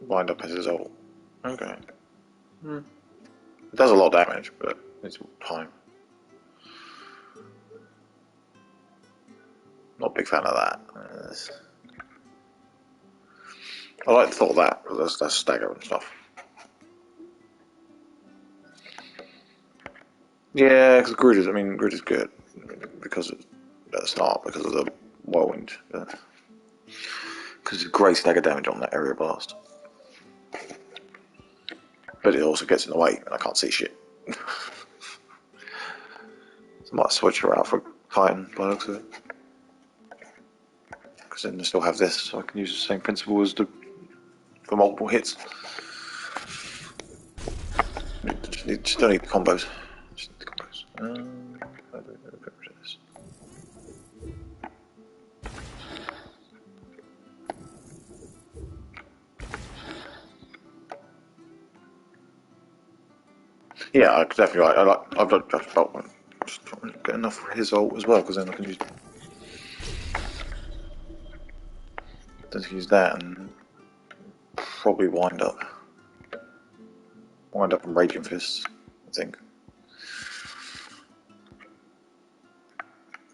wind up as his ult. Okay. It does a lot of damage, but it's time. Not a big fan of that. I like the thought of that, but that's stagger and stuff. Yeah, because Grid is good because at the start because of the whirlwind, because it's great stagger damage on that area blast. But it also gets in the way, and I can't see shit. So I might switch her out for fighting by the looks of it. Because then I still have this, so I can use the same principle as for multiple hits. Just don't need the combos. Just need the combos. How do we get rid of this? Yeah, I definitely. I've got one. Just get enough for his ult as well, because then I can use. Then I can use that and probably wind up in Raging Fists. I think.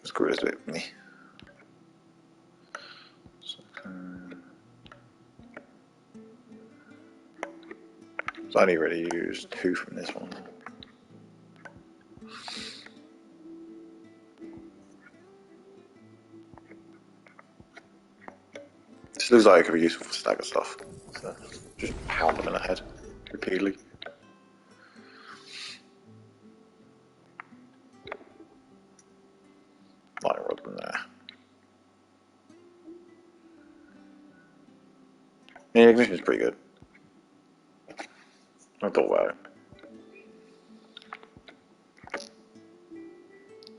Screw this bit with me. So I only really used 2 from this one. This looks like it could be useful for stagger stuff. So just pound them in the head repeatedly. Lightning rod in there. Yeah, ignition is pretty good. I thought about it.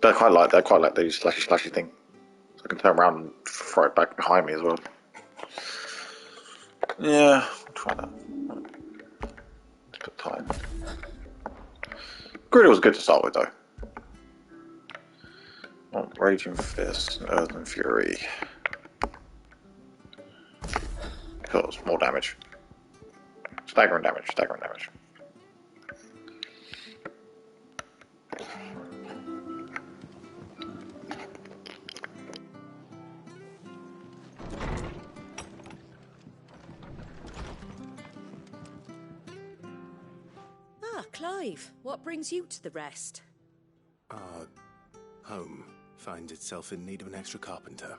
I quite like the slashy thing. So I can turn around and throw it back behind me as well. Yeah, I'll try that. Let's put time. Grid was good to start with though. Oh, Raging Fist, Earth and Fury. Cause more damage. Staggering damage. Ah, Clive, what brings you to the rest? Our home finds itself in need of an extra carpenter.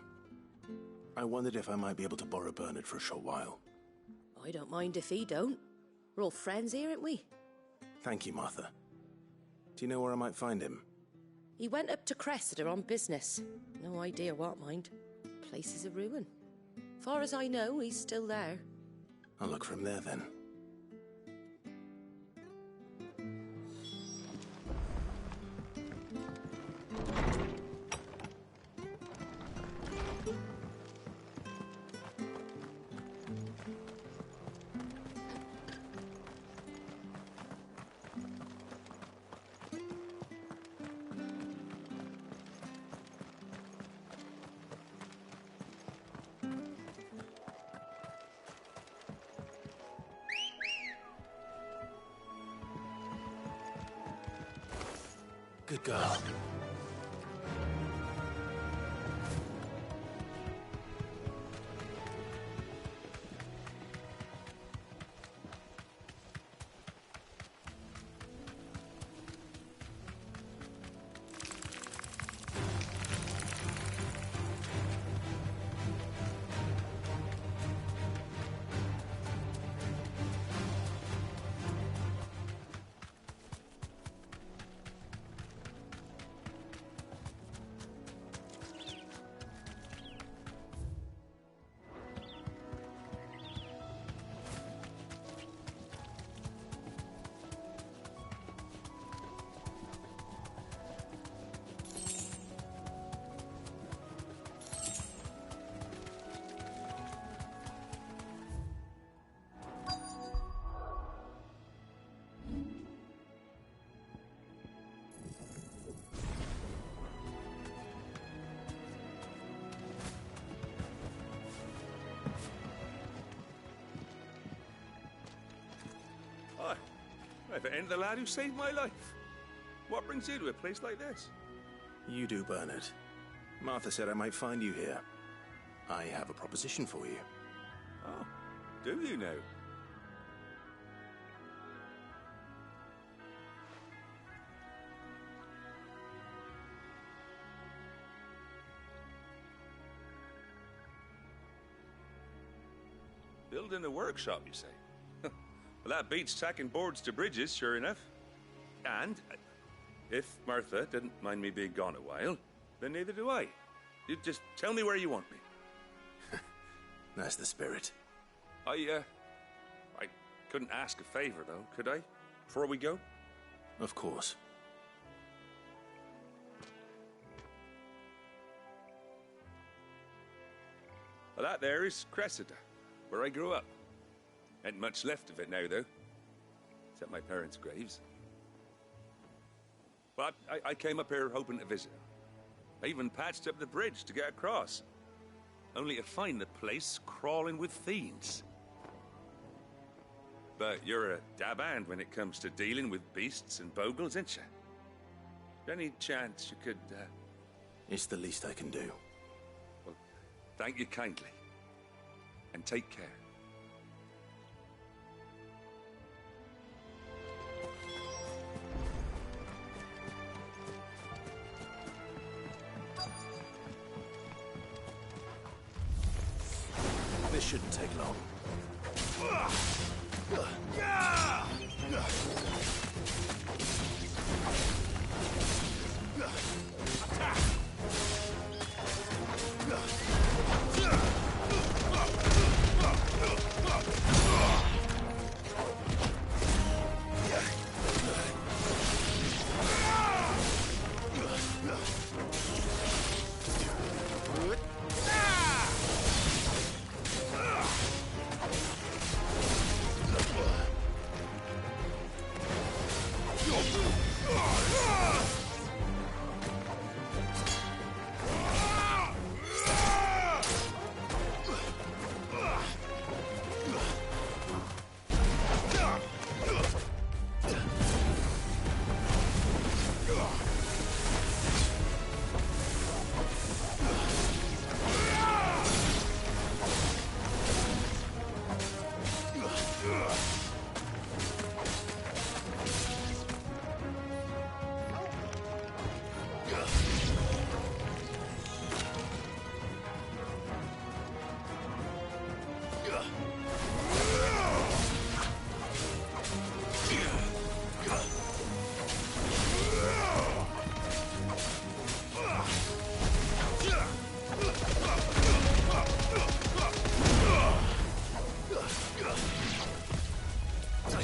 I wondered if I might be able to borrow Bernard for a short while. I don't mind if he don't. We're all friends here, aren't we? Thank you, Martha. Do you know where I might find him? He went up to Cressida on business. No idea what, mind. Place is a ruin. Far as I know, he's still there. I'll look for him there, then. Good girl. If it ain't the lad who saved my life. What brings you to a place like this? You do, Bernard. Martha said I might find you here. I have a proposition for you. Oh, do you now? Building a workshop, you say? Well, that beats tacking boards to bridges, sure enough. And if Martha didn't mind me being gone a while, then neither do I. You just tell me where you want me. That's the spirit. I couldn't ask a favor, though, could I? Before we go? Of course. Well, that there is Cressida, where I grew up. Ain't much left of it now, though. Except my parents' graves. But I came up here hoping to visit. I even patched up the bridge to get across. Only to find the place crawling with fiends. But you're a dab hand when it comes to dealing with beasts and bogles, ain't you? Any chance you could, It's the least I can do. Well, thank you kindly. And take care. This shouldn't take long.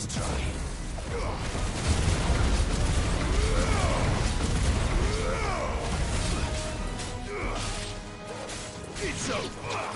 Nice try. It's over.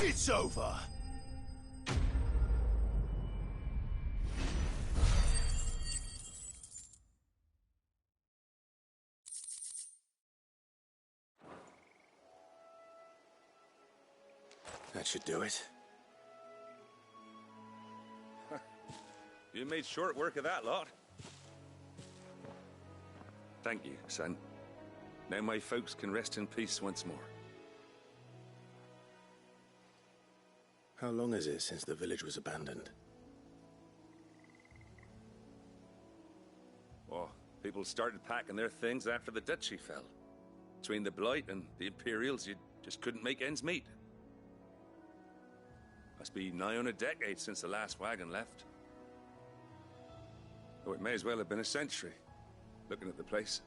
It's over. That should do it. You made short work of that lot. Thank you, son. Now my folks can rest in peace once more. How long is it since the village was abandoned? Oh, people started packing their things after the duchy fell. Between the Blight and the Imperials, you just couldn't make ends meet. Must be nigh on a decade since the last wagon left. Oh, it may as well have been a century, looking at the place.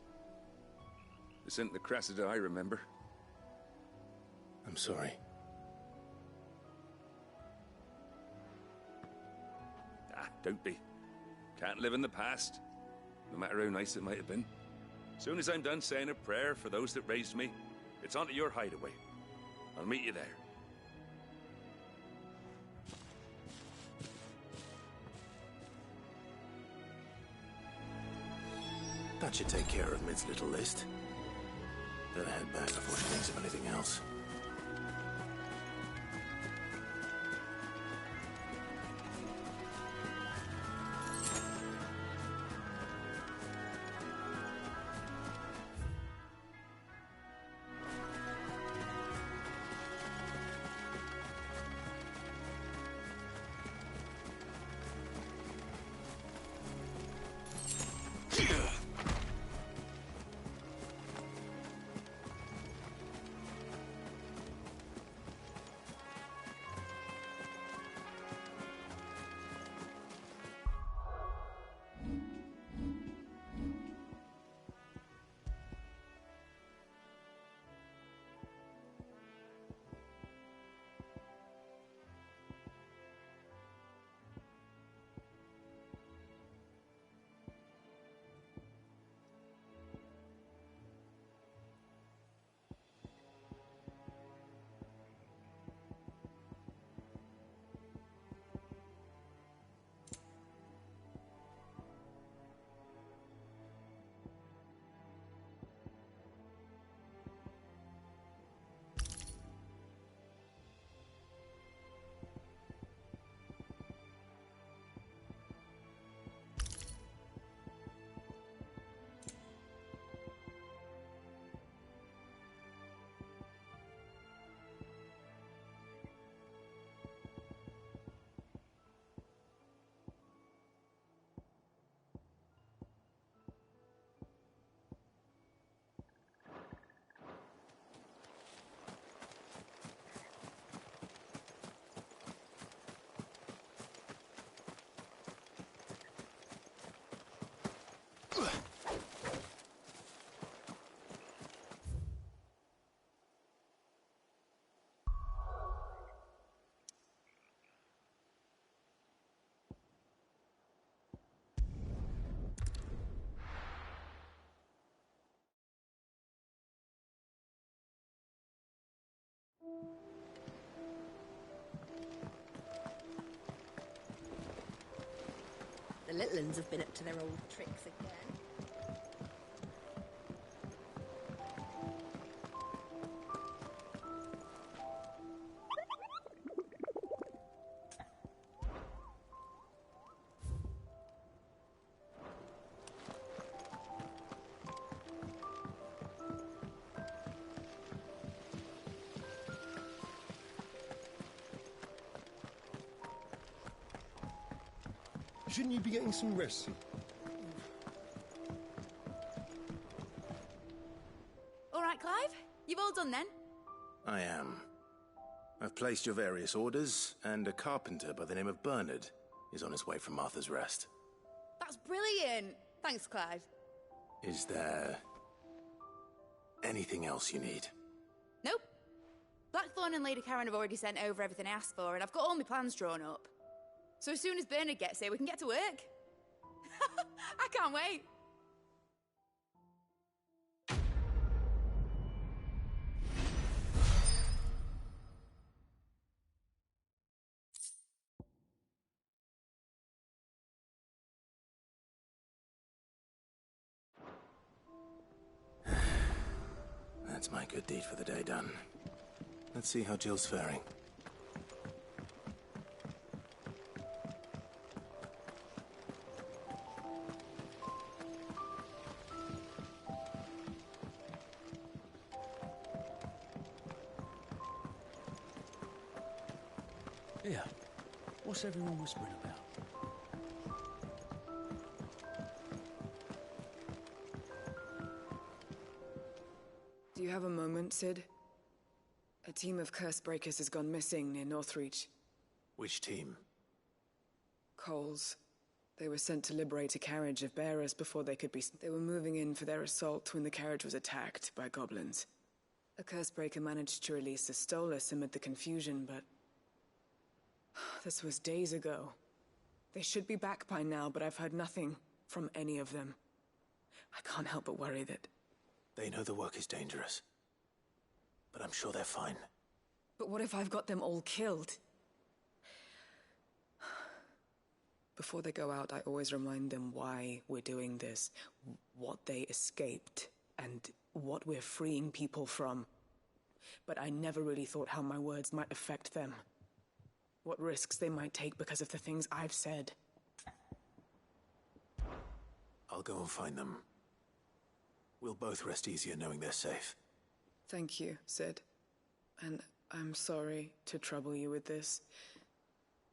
This isn't the Cressida I remember. I'm sorry. Ah, don't be. Can't live in the past, no matter how nice it might have been. Soon as I'm done saying a prayer for those that raised me, it's onto your hideaway. I'll meet you there. That should take care of Mid's little list. Better head back before she thinks of anything else. The little uns have been up to their old tricks again. Shouldn't you be getting some rest? All right, Clive? You've all done then? I am. I've placed your various orders, and a carpenter by the name of Bernard is on his way from Martha's Rest. That's brilliant. Thanks, Clive. Is there anything else you need? Nope. Blackthorn and Lady Karen have already sent over everything I asked for, and I've got all my plans drawn up. So as soon as Bernard gets here, we can get to work. I can't wait. That's my good deed for the day done. Let's see how Jill's faring. Yeah. What's everyone whispering about? Do you have a moment, Sid? A team of curse breakers has gone missing near Northreach. Which team? Coles. They were sent to liberate a carriage of bearers before they could be... They were moving in for their assault when the carriage was attacked by goblins. A curse breaker managed to release a Stolas amid the confusion, but... This was days ago. They should be back by now, but I've heard nothing from any of them. I can't help but worry that... They know the work is dangerous. But I'm sure they're fine. But what if I've got them all killed? Before they go out, I always remind them why we're doing this, what they escaped, and what we're freeing people from. But I never really thought how my words might affect them. What risks they might take because of the things I've said. I'll go and find them. We'll both rest easier knowing they're safe. Thank you, Sid. And I'm sorry to trouble you with this.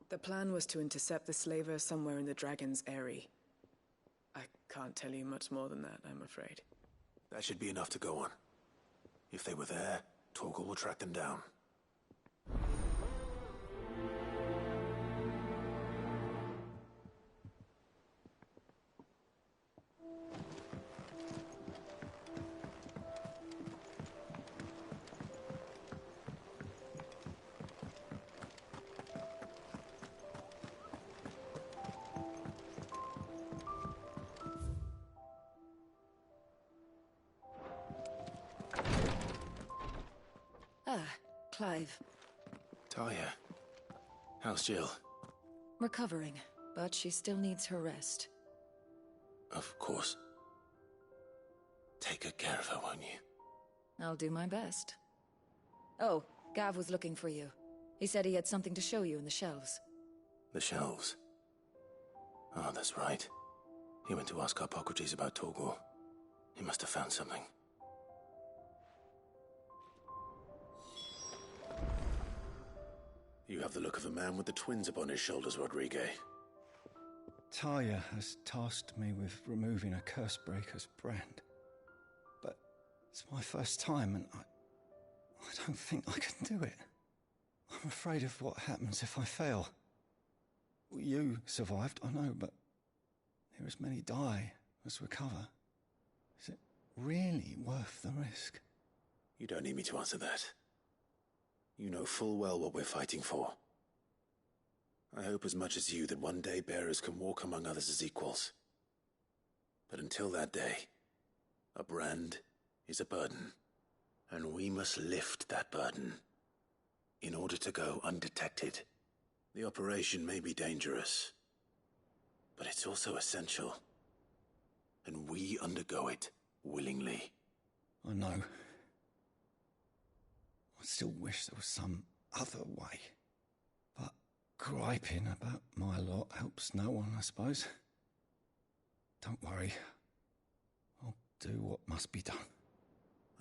The plan was to intercept the slaver somewhere in the Dragon's Eyrie. I can't tell you much more than that, I'm afraid. That should be enough to go on. If they were there, Torgal will track them down. Ah, Clive. Talia. How's Jill? Recovering, but she still needs her rest. Of course. Take good care of her, won't you? I'll do my best. Oh, Gav was looking for you. He said he had something to show you in the shelves. The shelves? Oh, that's right. He went to ask Harpocrates about Torgal. He must have found something. You have the look of a man with the twins upon his shoulders, Rodrigue. Talia has tasked me with removing a Cursebreaker's brand. But it's my first time, and I don't think I can do it. I'm afraid of what happens if I fail. You survived, I know, but there as many die us recover, is it really worth the risk? You don't need me to answer that. You know full well what we're fighting for. I hope as much as you that one day bearers can walk among others as equals. But until that day, a brand is a burden, and we must lift that burden in order to go undetected. The operation may be dangerous, but it's also essential, and we undergo it willingly. I know. I still wish there was some other way. But griping about my lot helps no one, I suppose. Don't worry. I'll do what must be done.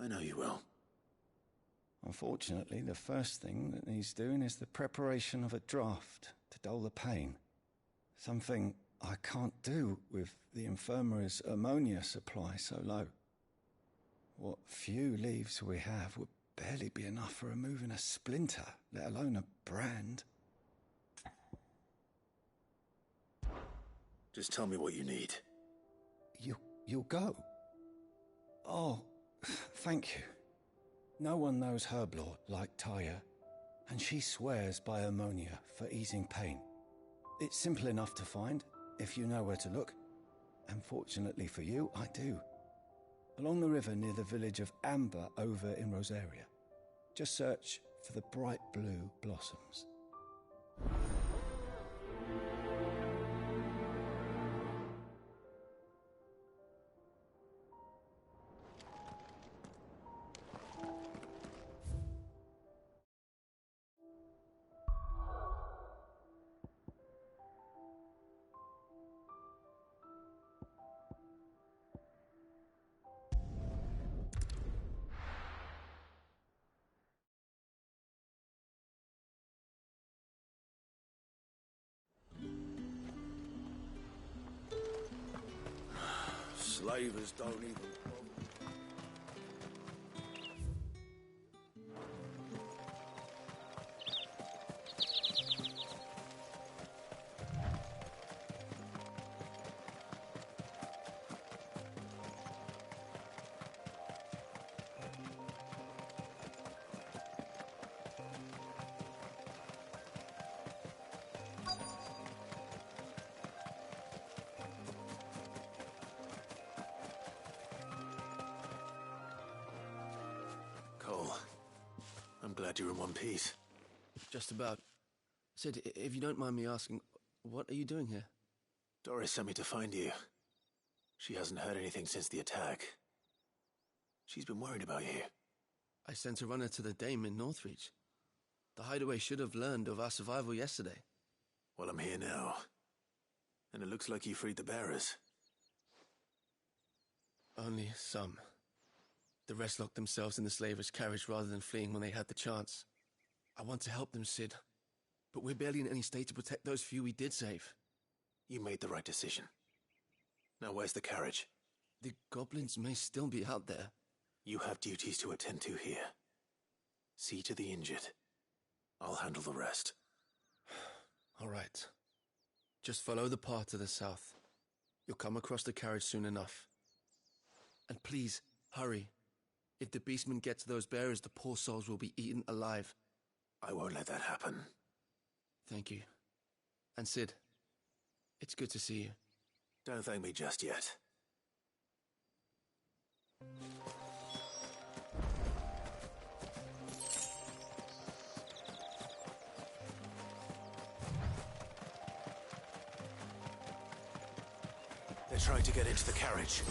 I know you will. Unfortunately, the first thing that needs doing is the preparation of a draft to dull the pain. Something I can't do with the infirmary's ammonia supply so low. What few leaves we have would barely be enough for removing a splinter, let alone a brand. Just tell me what you need. You'll go? Oh, thank you. No one knows Herblord like Taya, and she swears by ammonia for easing pain. It's simple enough to find, if you know where to look. And fortunately for you, I do. Along the river near the village of Amber over in Rosaria. Just search for the bright blue blossoms. Slavers don't even... I'm glad you're in one piece. Just about. Sid, if you don't mind me asking, what are you doing here? Doris sent me to find you. She hasn't heard anything since the attack. She's been worried about you. I sent a runner to the Dame in Northreach. The hideaway should have learned of our survival yesterday. Well, I'm here now. And it looks like you freed the bearers. Only some. The rest locked themselves in the slaver's carriage rather than fleeing when they had the chance. I want to help them, Sid. But we're barely in any state to protect those few we did save. You made the right decision. Now where's the carriage? The goblins may still be out there. You have duties to attend to here. See to the injured. I'll handle the rest. All right. Just follow the path to the south. You'll come across the carriage soon enough. And please, hurry. If the beastmen get to those bearers, the poor souls will be eaten alive. I won't let that happen. Thank you. And Sid, it's good to see you. Don't thank me just yet. They're trying to get into the carriage.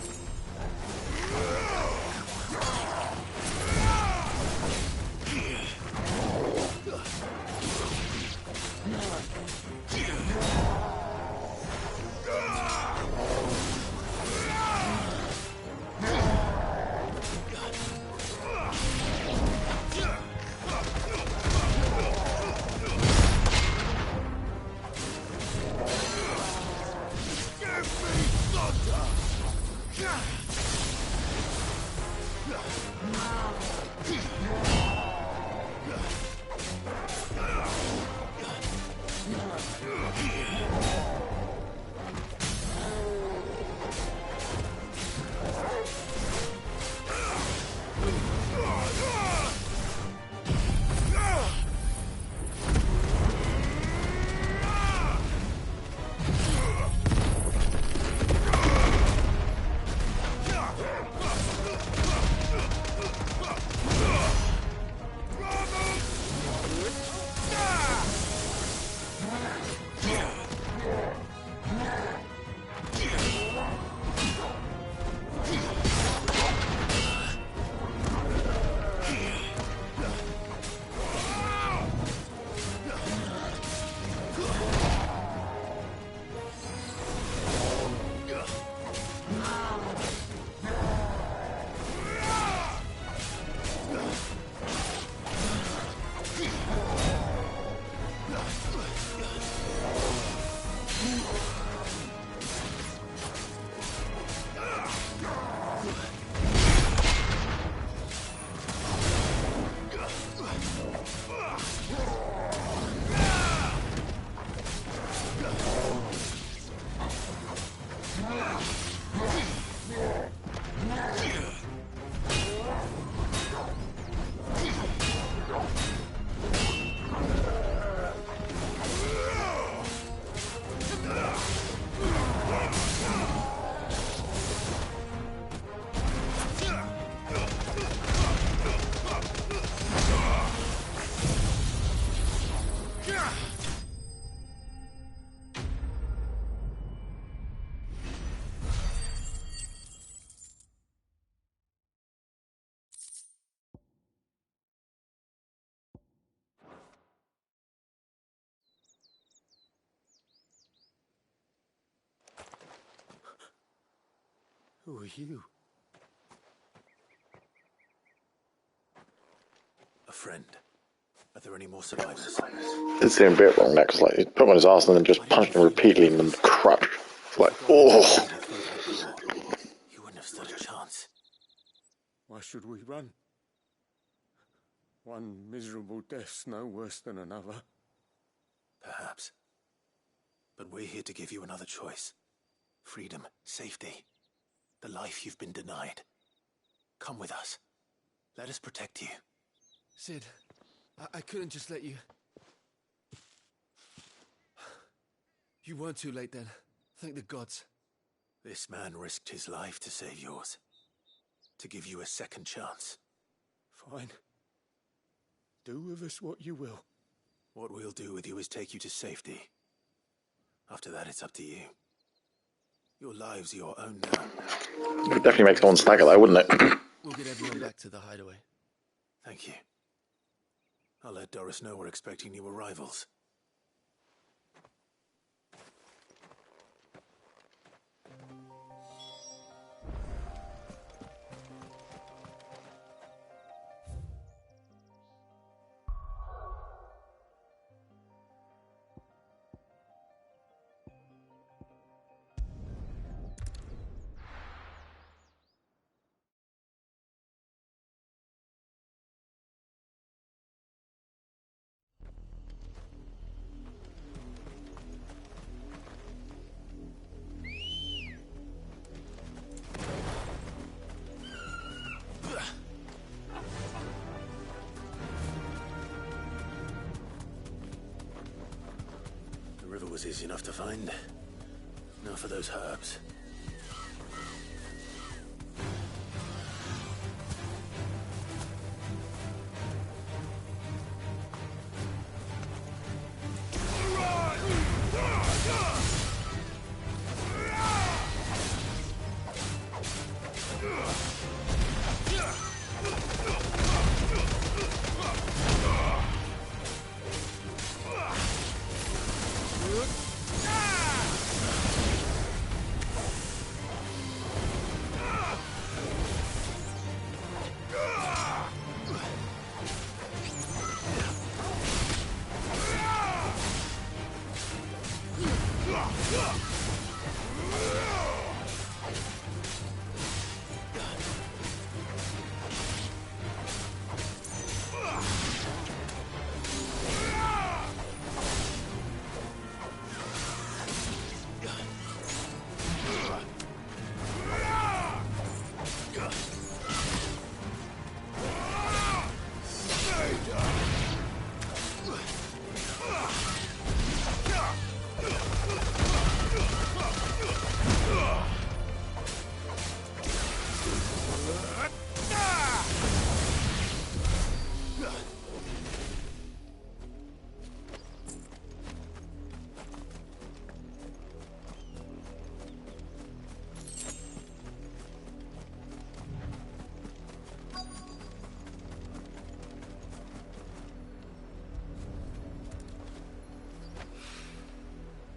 Who are you? A friend. Are there any more survivors? It's doing a bit wrong there, because like, he put him on his arse and then just punched him repeatedly in the crotch. It's like, oh! You wouldn't have stood a chance. Why should we run? One miserable death's no worse than another. Perhaps. But we're here to give you another choice. Freedom, safety, the life you've been denied. Come with us. Let us protect you. Sid, I couldn't just let you... You weren't too late then. Thank the gods. This man risked his life to save yours. To give you a second chance. Fine. Do with us what you will. What we'll do with you is take you to safety. After that, it's up to you. Your lives are your own now. It would definitely make someone stagger though, wouldn't it? We'll get everyone back to the hideaway. Thank you. I'll let Doris know we're expecting new arrivals. Was easy enough to find. Now for those herbs.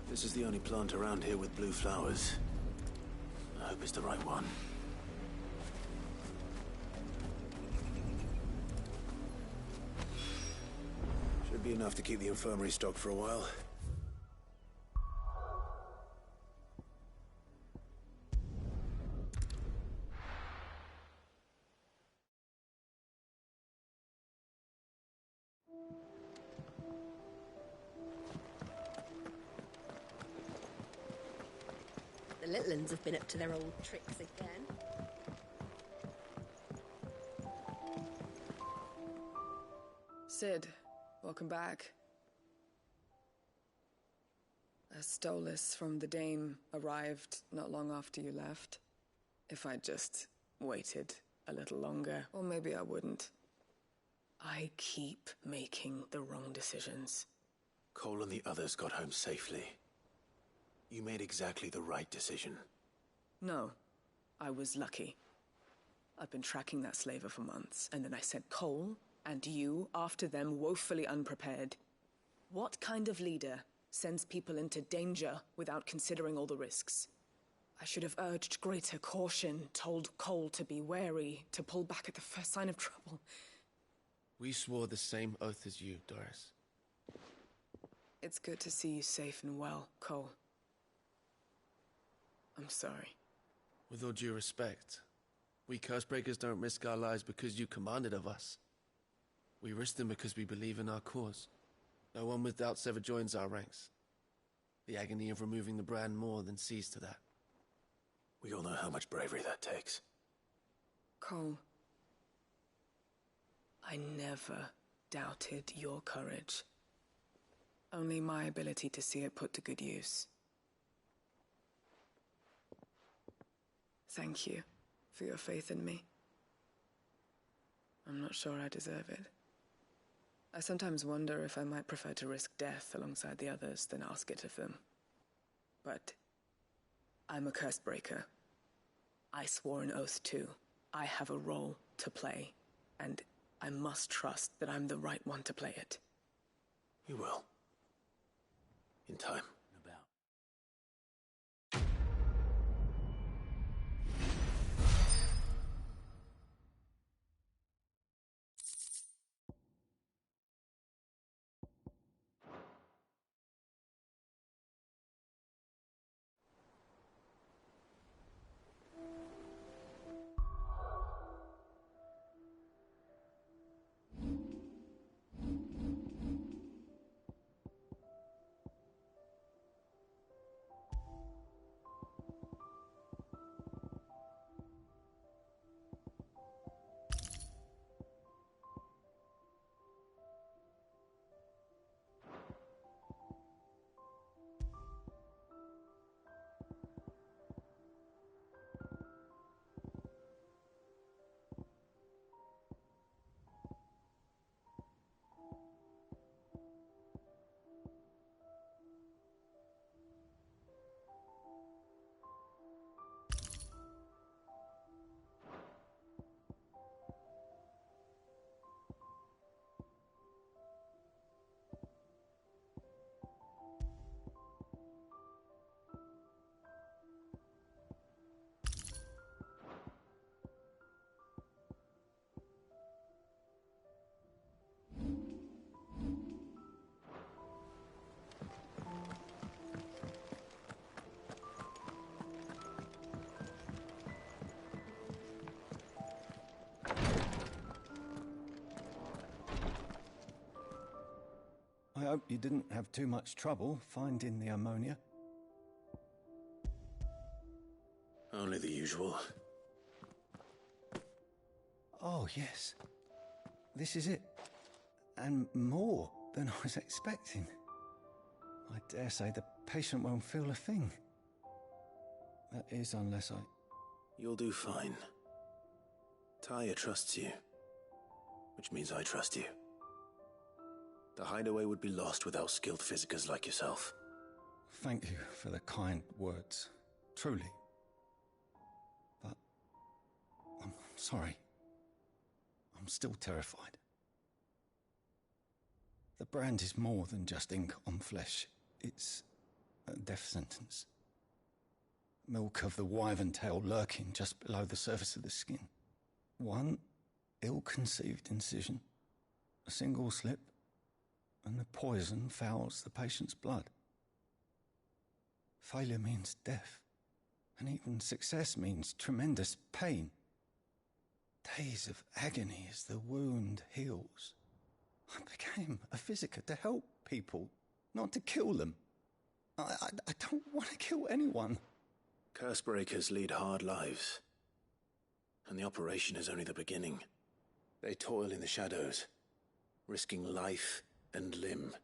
This is the only plant around here with blue flowers. I hope it's the right one. Should be enough to keep the infirmary stocked for a while. The little uns have been up to their old tricks again. Sid, welcome back. A Stolas from the Dame arrived not long after you left. If I'd just waited a little longer, or maybe I wouldn't. I keep making the wrong decisions. Cole and the others got home safely. You made exactly the right decision. No, I was lucky. I've been tracking that slaver for months, and then I sent Cole and you after them woefully unprepared. What kind of leader sends people into danger without considering all the risks? I should have urged greater caution, told Cole to be wary, to pull back at the first sign of trouble. We swore the same oath as you, Doris. It's good to see you safe and well, Cole. I'm sorry. With all due respect, we Cursebreakers don't risk our lives because you commanded of us. We risk them because we believe in our cause. No one with doubts ever joins our ranks. The agony of removing the brand more than sees to that. We all know how much bravery that takes. Cole, I never doubted your courage. Only my ability to see it put to good use. Thank you for your faith in me. I'm not sure I deserve it. I sometimes wonder if I might prefer to risk death alongside the others than ask it of them. But I'm a Cursebreaker. I swore an oath too. I have a role to play, and I must trust that I'm the right one to play it. You will. In time. I hope you didn't have too much trouble finding the ammonia. Only the usual. Oh, yes. This is it. And more than I was expecting. I dare say the patient won't feel a thing. That is, unless I... You'll do fine. Taya trusts you. Which means I trust you. The hideaway would be lost without skilled physicers like yourself. Thank you for the kind words. Truly. But... I'm sorry. I'm still terrified. The brand is more than just ink on flesh. It's a death sentence. Milk of the wyvern tail lurking just below the surface of the skin. One ill-conceived incision, a single slip, and the poison fouls the patient's blood. Failure means death, and even success means tremendous pain. Days of agony as the wound heals. I became a physiker to help people, not to kill them. I don't want to kill anyone. Cursebreakers lead hard lives. And the operation is only the beginning. They toil in the shadows, risking life and limb,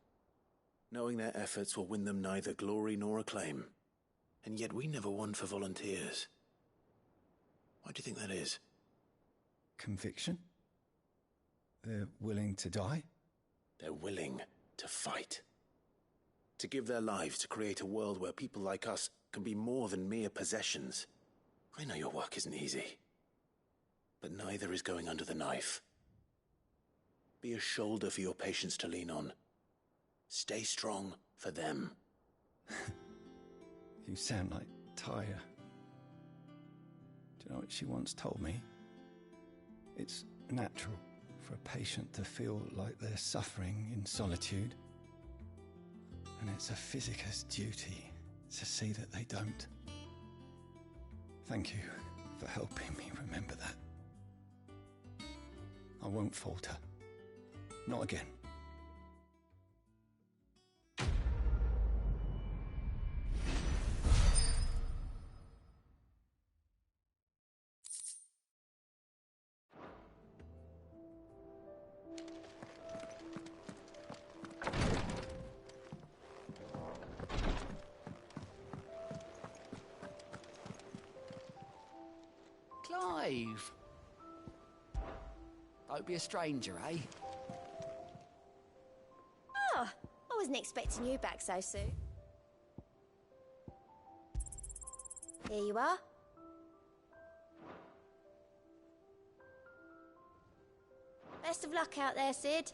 knowing their efforts will win them neither glory nor acclaim. And yet we never won for volunteers. Why do you think that is? Conviction? They're willing to die? They're willing to fight. To give their lives to create a world where people like us can be more than mere possessions. I know your work isn't easy. But neither is going under the knife. Be a shoulder for your patients to lean on. Stay strong for them. You sound like Taya. Do you know what she once told me? It's natural for a patient to feel like they're suffering in solitude. And it's a physicist's duty to see that they don't. Thank you for helping me remember that. I won't falter. Not again. Clive! Don't be a stranger, eh? Oh, I wasn't expecting you back so soon. Here you are. Best of luck out there, Sid.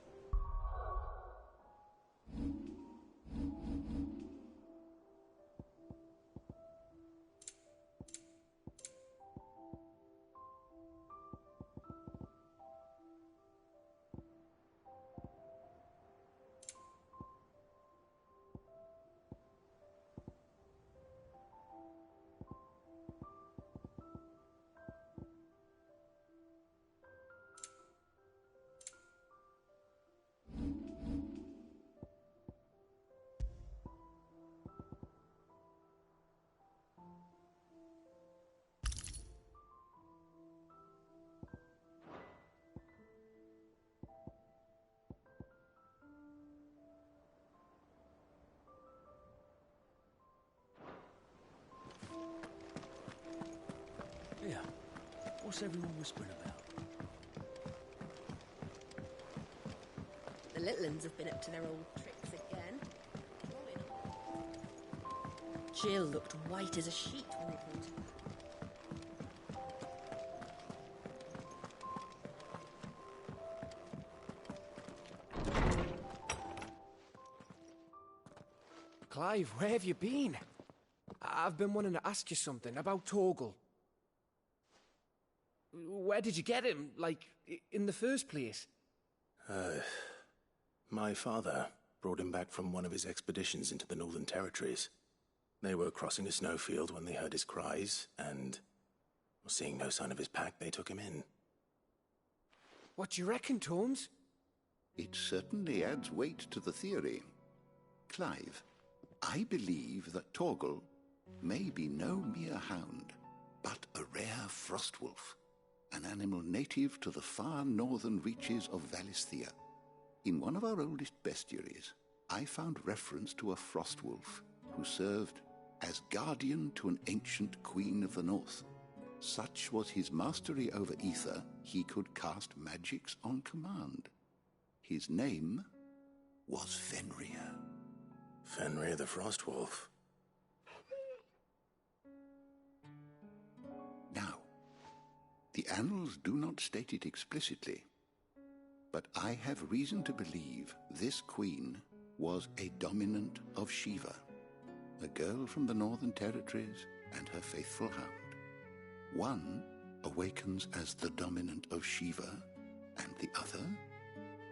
Yeah. What's everyone whispering about? The little uns have been up to their old tricks again. Jill looked white as a sheet when they came to her. Clive, where have you been? I've been wanting to ask you something about Torgal. Where did you get him, like, in the first place? My father brought him back from one of his expeditions into the Northern Territories. They were crossing a snowfield when they heard his cries, and seeing no sign of his pack, they took him in. What do you reckon, Torms? It certainly adds weight to the theory. Clive, I believe that Torgal may be no mere hound, but a rare frostwolf, an animal native to the far northern reaches of Valisthea. In one of our oldest bestiaries, I found reference to a frostwolf who served as guardian to an ancient queen of the north. Such was his mastery over ether, he could cast magics on command. His name was Fenrir. Fenrir the Frostwolf. Now, the annals do not state it explicitly, but I have reason to believe this queen was a dominant of Shiva, a girl from the Northern Territories and her faithful hound. One awakens as the dominant of Shiva, and the other?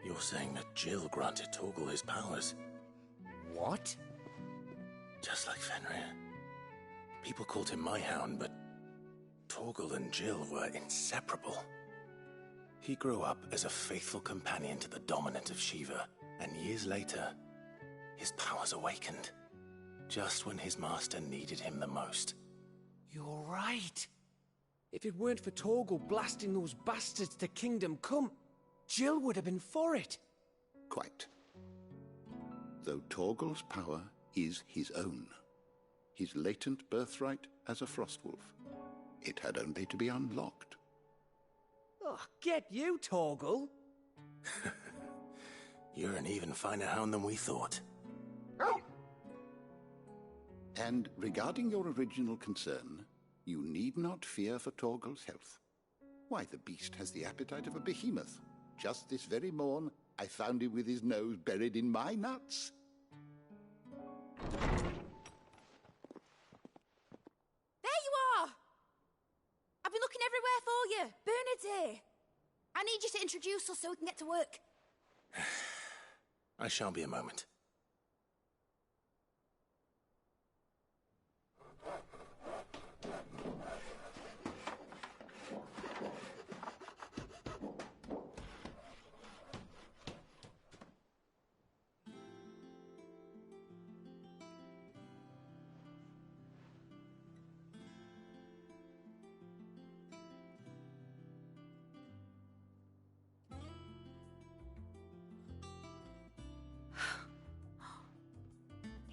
You're saying that Jill granted Torgal his powers? What? Just like Fenrir. People called him my hound, but Torgal and Jill were inseparable. He grew up as a faithful companion to the dominant of Shiva, and years later, his powers awakened, just when his master needed him the most. You're right. If it weren't for Torgal blasting those bastards to Kingdom Come, Jill would have been for it. Quite. Though Torgal's power is his own, his latent birthright as a Frostwolf, it had only to be unlocked. Oh, get you, Torgal. You're an even finer hound than we thought. And regarding your original concern, you need not fear for Torgal's health. Why, the beast has the appetite of a behemoth. Just this very morn, I found him with his nose buried in my nuts. There you are! I've been looking everywhere for you. Bernard's here. I need you to introduce us so we can get to work. I shan't be a moment.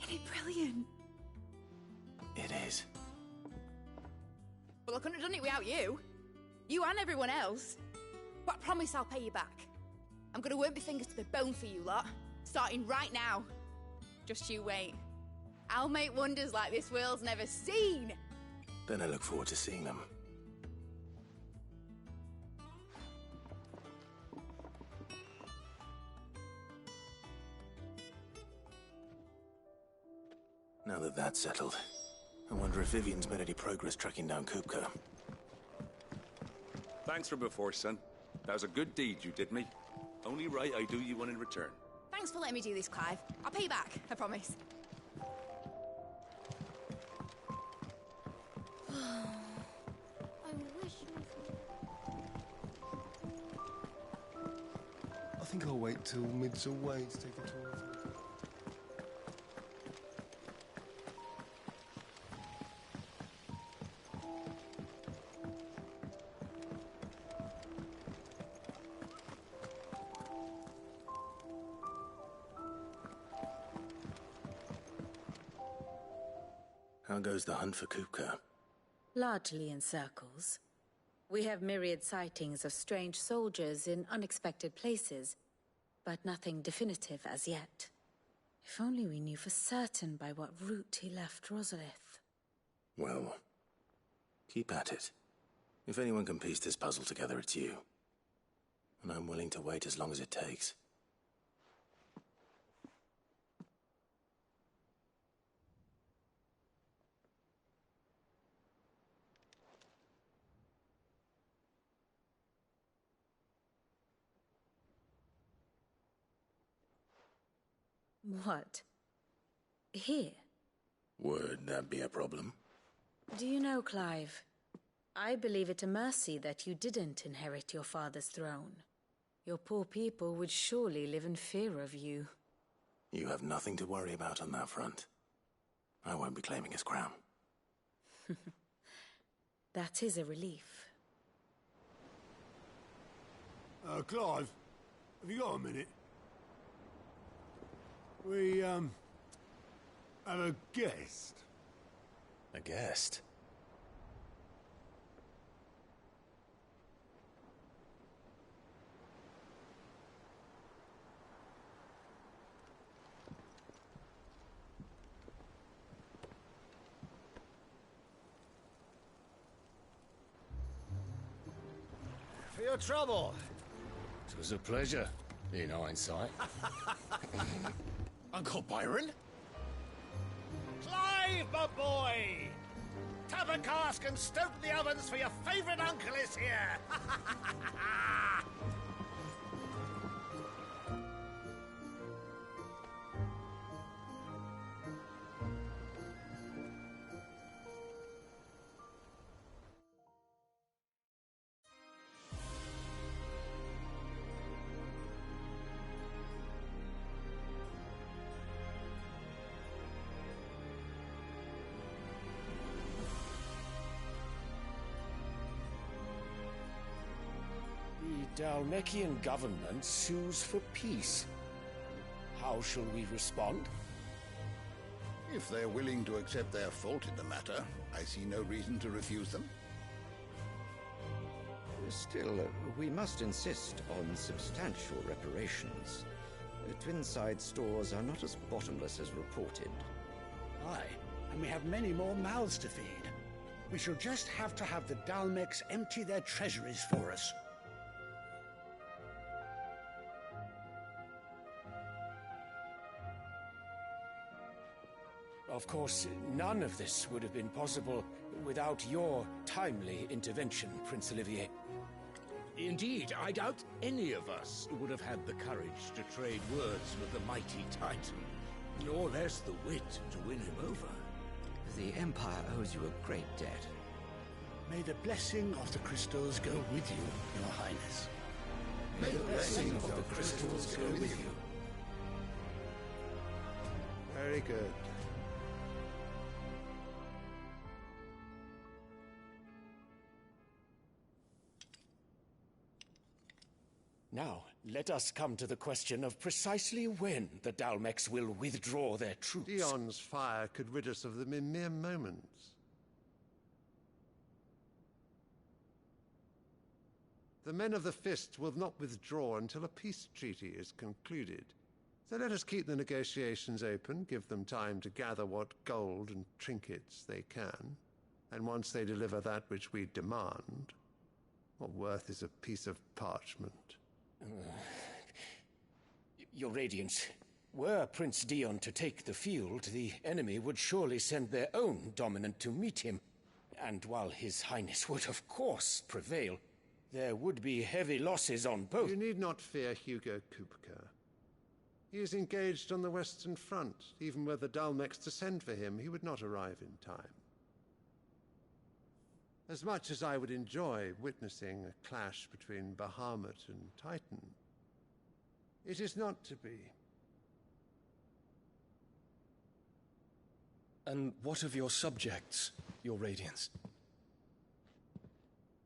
Isn't it brilliant? It is. Well, I couldn't have done it without you. You and everyone else. But I promise I'll pay you back. I'm gonna work my fingers to the bone for you lot. Starting right now. Just you wait. I'll make wonders like this world's never seen. Then I look forward to seeing them. Now that that's settled, I wonder if Vivian's made any progress tracking down Kupka. Thanks for before, son. That was a good deed you did me. Only right I do you one in return. Thanks for letting me do this, Clive. I'll pay you back, I promise. I think I'll wait till mid's away to take a tour of it. How goes the hunt for Kupka? Largely in circles. We have myriad sightings of strange soldiers in unexpected places, but nothing definitive as yet. If only we knew for certain by what route he left Rosalith. Well, keep at it. If anyone can piece this puzzle together, it's you. And I'm willing to wait as long as it takes. What? Here? Would that be a problem? Do you know, Clive, I believe it a mercy that you didn't inherit your father's throne. Your poor people would surely live in fear of you. You have nothing to worry about on that front. I won't be claiming his crown. That is a relief. Clive, have you got a minute? We, have a guest. A guest? For your trouble. It was a pleasure, in hindsight. Uncle Byron? Clive, my boy! Tap a cask and stoke the ovens for your favourite uncle is here! Dalmekian government sues for peace. How shall we respond? If they're willing to accept their fault in the matter, I see no reason to refuse them. Still, we must insist on substantial reparations. Twinside stores are not as bottomless as reported. Aye, and we have many more mouths to feed. We shall just have to have the Dalmecs empty their treasuries for us. Of course, none of this would have been possible without your timely intervention, Prince Olivier. Indeed, I doubt any of us would have had the courage to trade words with the mighty Titan, nor less the wit to win him over. The Empire owes you a great debt. May the blessing of the crystals go with you, Your Highness. May the blessing of the crystals go with you. Very good. Now, let us come to the question of precisely when the Dalmecs will withdraw their troops. Dion's fire could rid us of them in mere moments. The men of the Fist will not withdraw until a peace treaty is concluded. So let us keep the negotiations open, give them time to gather what gold and trinkets they can, and once they deliver that which we demand, what worth is a piece of parchment? Your Radiance, were Prince Dion to take the field, the enemy would surely send their own dominant to meet him. And while His Highness would of course prevail, there would be heavy losses on both. You need not fear Hugo Kupka. He is engaged on the Western Front. Even were the Dalmecs to send for him, he would not arrive in time. As much as I would enjoy witnessing a clash between Bahamut and Titan, it is not to be. And what of your subjects, Your Radiance?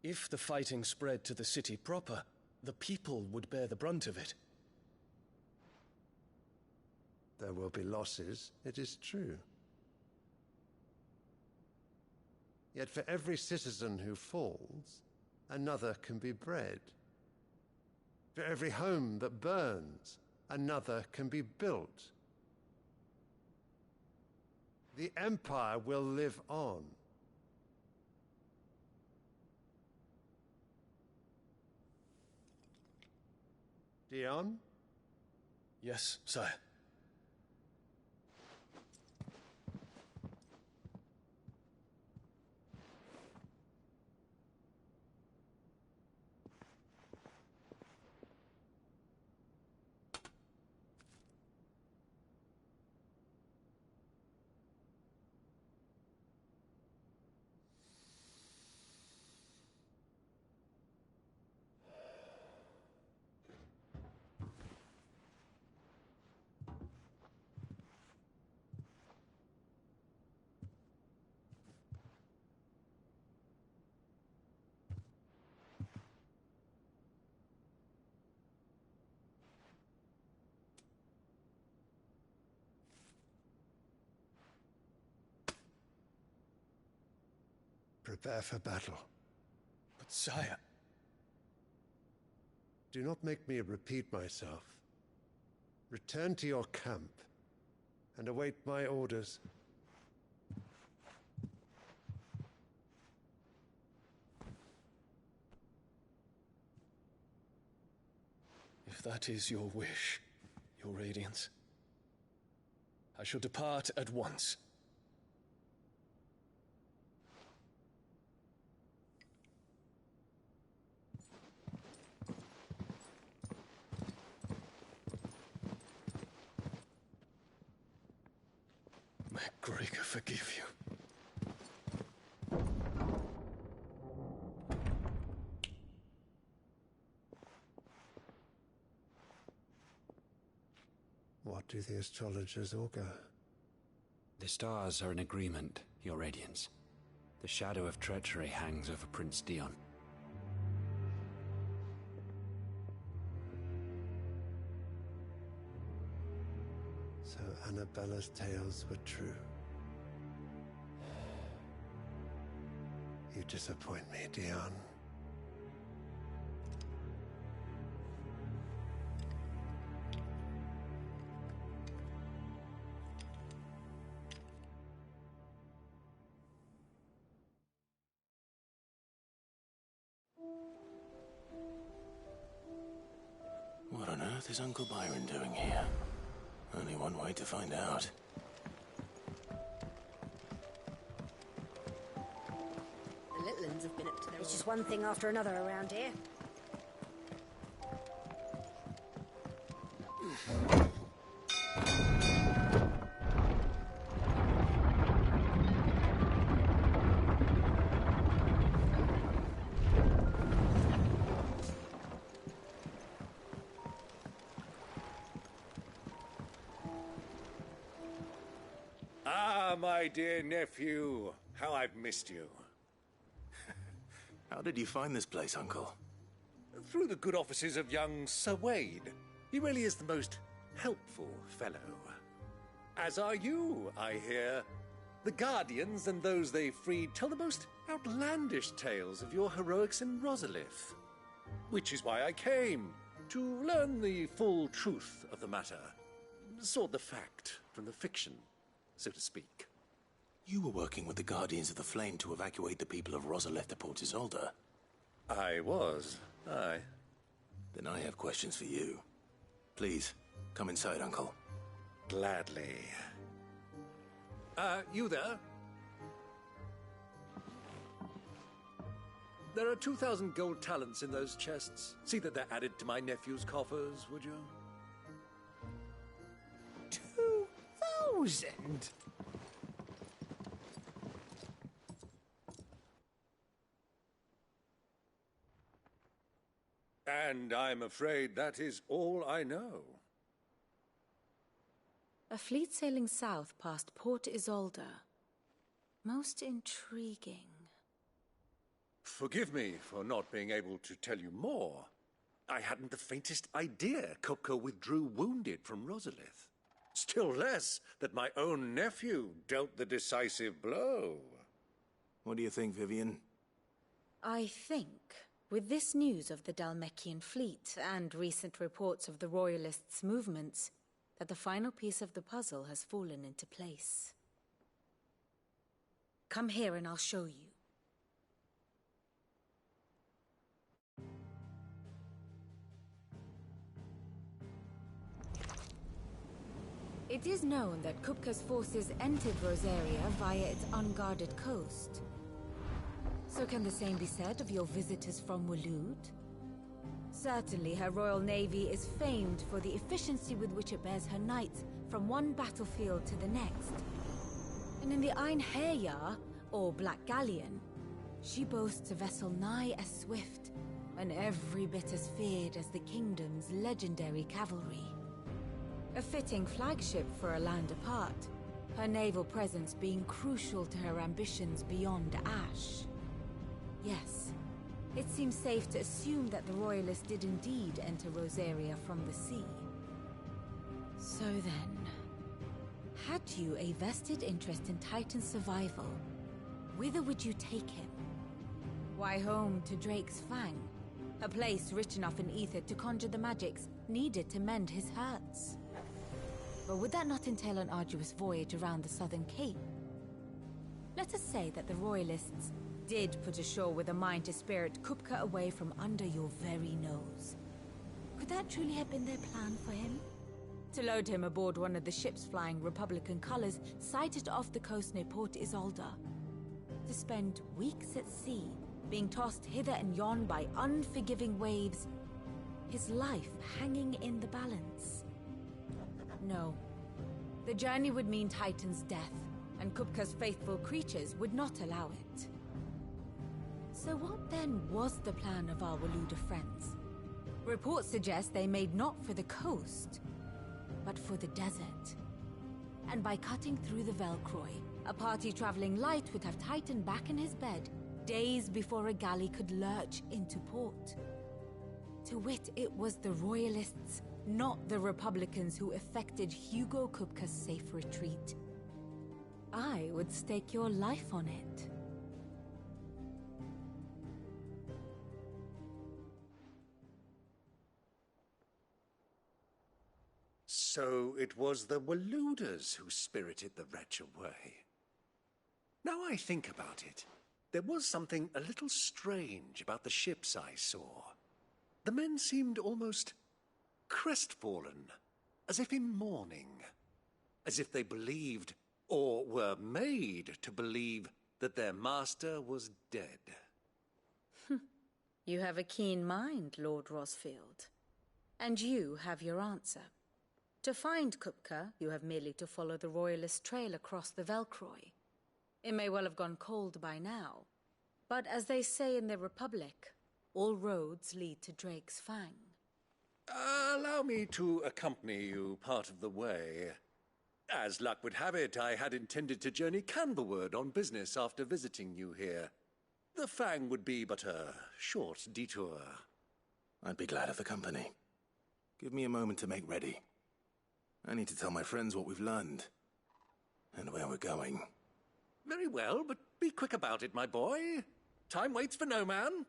If the fighting spread to the city proper, the people would bear the brunt of it. There will be losses, it is true. Yet for every citizen who falls, another can be bred. For every home that burns, another can be built. The Empire will live on. Dion? Yes, sire. Prepare for battle. But sire... Do not make me repeat myself. Return to your camp and await my orders. If that is your wish, Your Radiance, I shall depart at once. May Gregor forgive you. What do the astrologers augur? The stars are in agreement, Your Radiance. The shadow of treachery hangs over Prince Dion. Annabella's tales were true. You disappoint me, Dion. What on earth is Uncle Byron doing here? Only one way to find out. The little ones have been up to their... It's just one thing after another around here. Ah, my dear nephew. How I've missed you. How did you find this place, Uncle? Through the good offices of young Sir Wade. He really is the most helpful fellow. As are you, I hear. The Guardians and those they freed tell the most outlandish tales of your heroics in Rosalith. Which is why I came, to learn the full truth of the matter. Sort the fact from the fiction, so to speak. You were working with the Guardians of the Flame to evacuate the people of Rosalith to Port Isolde. I was, aye. Then I have questions for you. Please, come inside, Uncle. Gladly. You there? There are 2,000 gold talents in those chests. See that they're added to my nephew's coffers, would you? 2,000? And I'm afraid that is all I know. A fleet sailing south past Port Isolde. Most intriguing. Forgive me for not being able to tell you more. I hadn't the faintest idea Kupka withdrew wounded from Rosalith. Still less that my own nephew dealt the decisive blow. What do you think, Vivian? I think, with this news of the Dhalmekian fleet and recent reports of the Royalists' movements, that the final piece of the puzzle has fallen into place. Come here and I'll show you. It is known that Kupka's forces entered Rosaria via its unguarded coast. So can the same be said of your visitors from Waloed? Certainly her Royal Navy is famed for the efficiency with which it bears her knights from one battlefield to the next. And in the Einherjar, or Black Galleon, she boasts a vessel nigh as swift and every bit as feared as the kingdom's legendary cavalry. A fitting flagship for a land apart, her naval presence being crucial to her ambitions beyond Ash. Yes, it seems safe to assume that the Royalists did indeed enter Rosaria from the sea. So then, had you a vested interest in Titan's survival, whither would you take him? Why, home to Drake's Fang, a place rich enough in ether to conjure the magics needed to mend his hurts. But would that not entail an arduous voyage around the southern cape? Let us say that the Royalists did put ashore with a mind to spirit Kupka away from under your very nose. Could that truly have been their plan for him? To load him aboard one of the ships flying Republican colors sighted off the coast near Port Isolde. To spend weeks at sea, being tossed hither and yon by unforgiving waves, his life hanging in the balance. No. The journey would mean Titan's death, and Kupka's faithful creatures would not allow it. So what then was the plan of our Waloed friends? Reports suggest they made not for the coast, but for the desert. And by cutting through the Velcroy, a party traveling light would have Titan back in his bed days before a galley could lurch into port. To wit, it was the Royalists' not the Republicans who effected Hugo Kupka's safe retreat. I would stake your life on it. So it was the Waluders who spirited the wretch away. Now I think about it, there was something a little strange about the ships I saw. The men seemed almost crestfallen, as if in mourning, as if they believed, or were made to believe, that their master was dead. You have a keen mind, Lord Rosfield. And you have your answer. To find Kupka, you have merely to follow the Royalist trail across the Velcroy. It may well have gone cold by now, but as they say in the Republic, all roads lead to Drake's Fang. Allow me to accompany you part of the way. As luck would have it, I had intended to journey Canberward on business after visiting you here. The Fang would be but a short detour. I'd be glad of the company. Give me a moment to make ready. I need to tell my friends what we've learned, and where we're going. Very well, but be quick about it, my boy. Time waits for no man.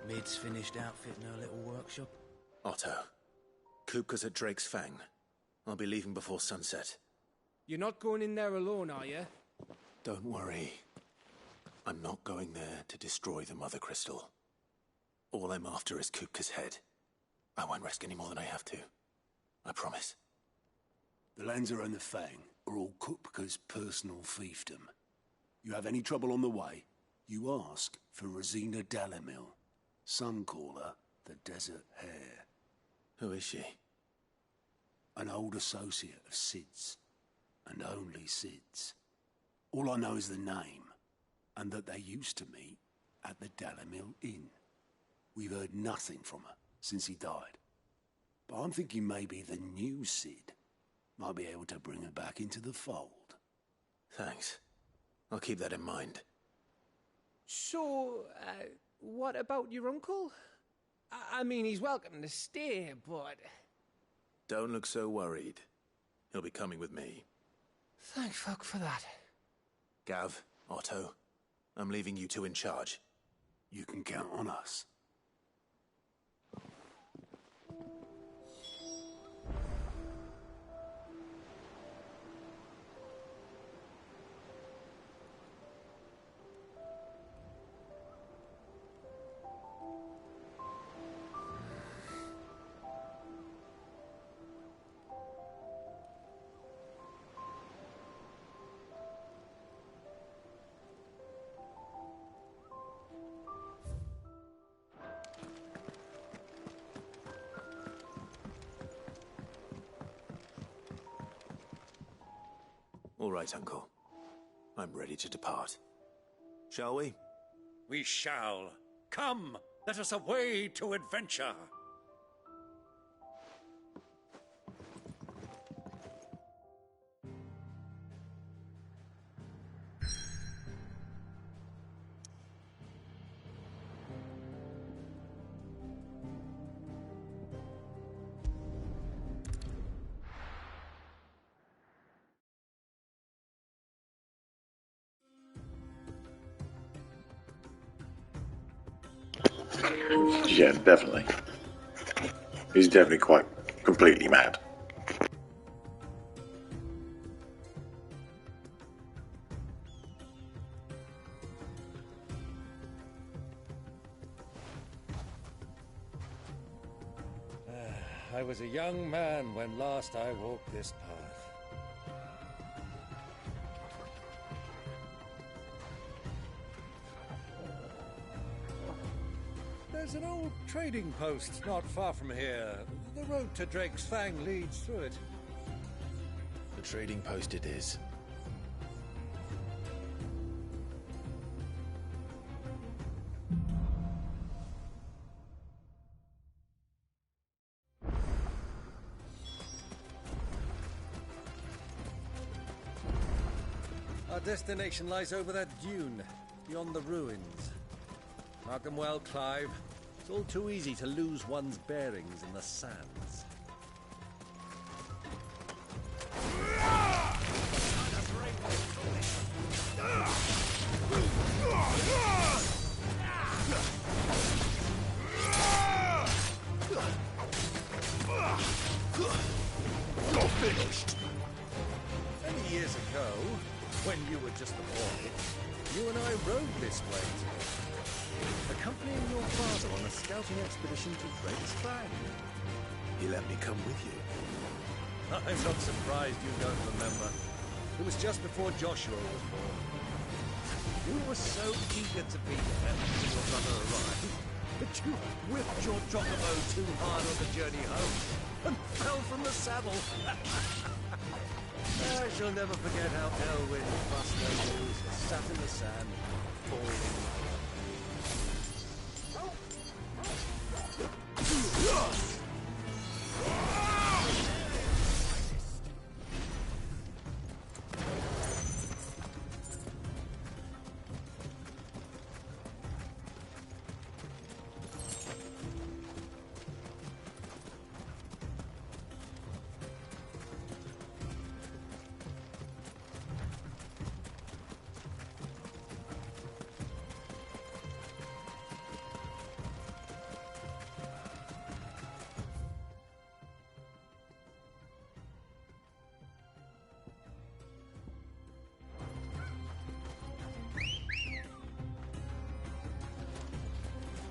Mid's finished outfitting her little workshop. Otto, Kupka's at Drake's Fang. I'll be leaving before sunset. You're not going in there alone, are you? Don't worry. I'm not going there to destroy the Mother Crystal. All I'm after is Kupka's head. I won't risk any more than I have to. I promise. The Lanza and the Fang are all Kupka's personal fiefdom. You have any trouble on the way, you ask for Rosina Dalamil. Some call her the Desert Hare. Who is she? An old associate of Sid's, and only Sid's. All I know is the name, and that they used to meet at the Dalamil Inn. We've heard nothing from her since he died. But I'm thinking maybe the new Sid might be able to bring her back into the fold. Thanks. I'll keep that in mind. So, what about your uncle? I mean, he's welcome to stay, but... Don't look so worried. He'll be coming with me. Thank fuck for that. Gav, Otto, I'm leaving you two in charge. You can count on us. All right, Uncle. I'm ready to depart. Shall we? We shall. Come, let us away to adventure. Yeah, definitely. He's definitely quite completely mad. I was a young man when last I walked this path. There's an old trading post not far from here. The road to Drake's Fang leads through it. The trading post it is. Our destination lies over that dune, beyond the ruins. Mark them well, Clive. It's all too easy to lose one's bearings in the sands. You're finished. Many years ago, when you were just a boy, you and I rode this way together, accompanying your father on a scouting expedition to Drake's Fang. He let me come with you. I'm not surprised you don't remember. It was just before Joshua was born. You were so eager to be there when your brother arrived that you whipped your chocobo too hard on the journey home and fell from the saddle. I shall never forget how Elwyn Buster sat in the sand, falling.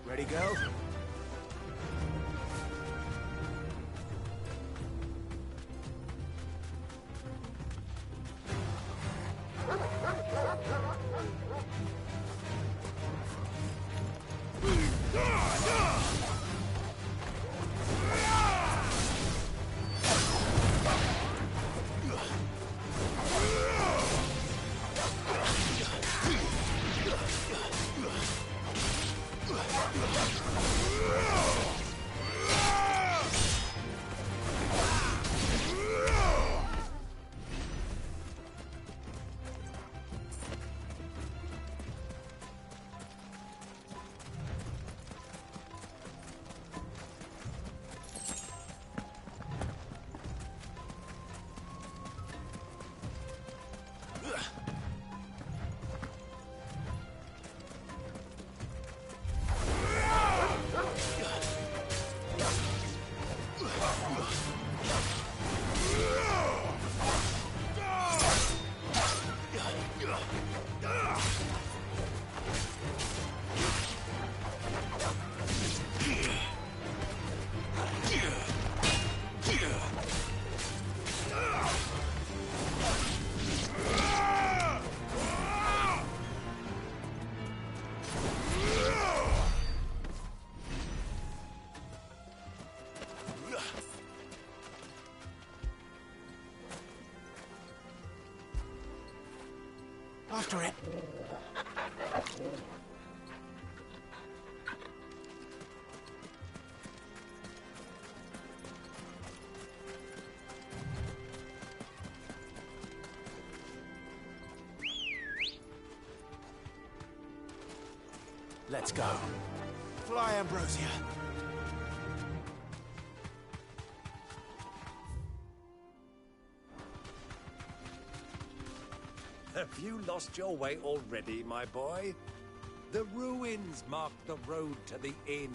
Ready, go? After it. Let's go. Fly, Ambrosia. Have you lost your way already, my boy? The ruins mark the road to the inn.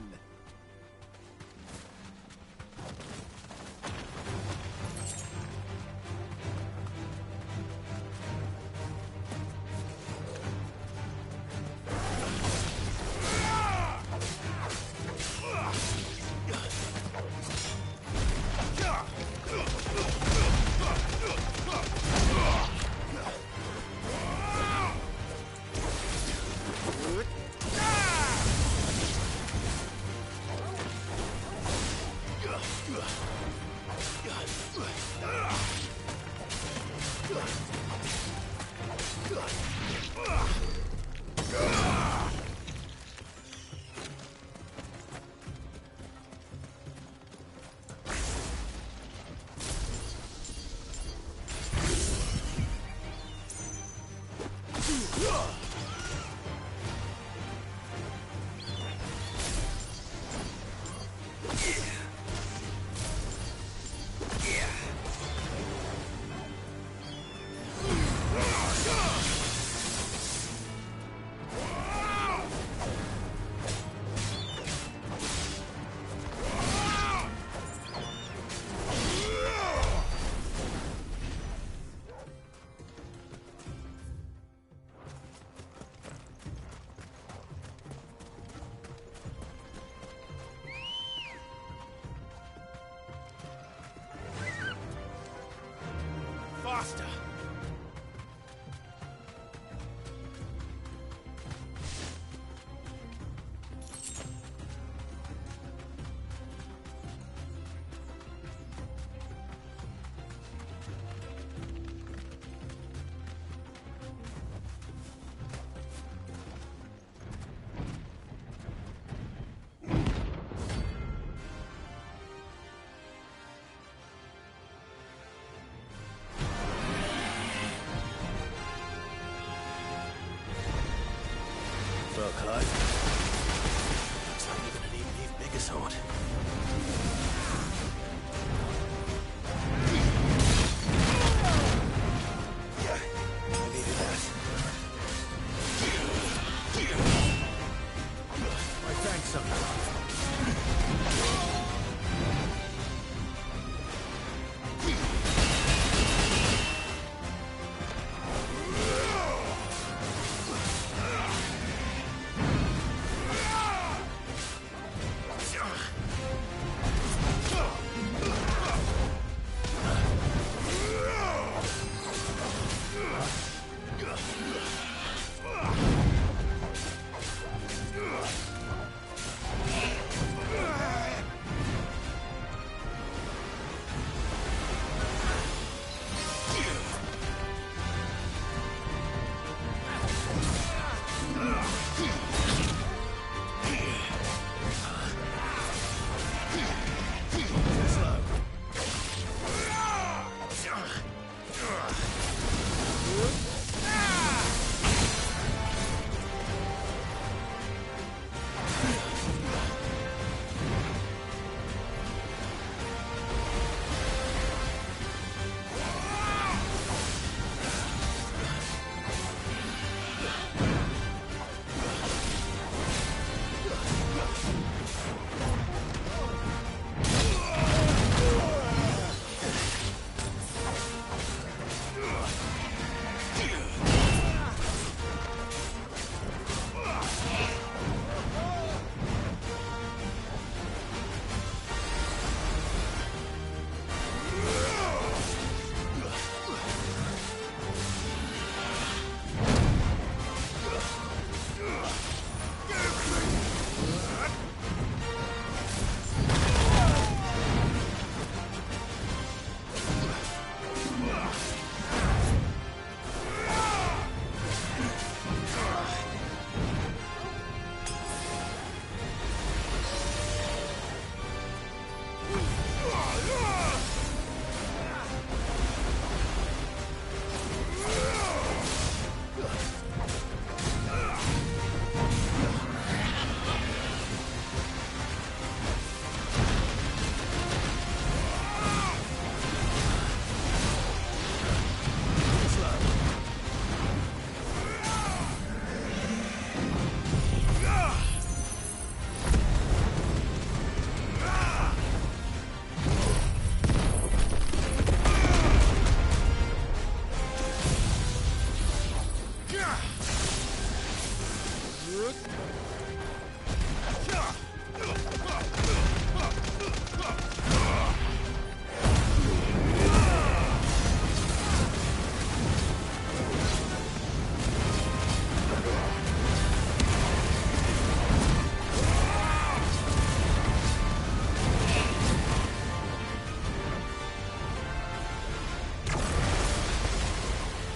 Faster! Well, Clive, looks like you're gonna need an even bigger sword. Yeah, I needed that. My thanks, son.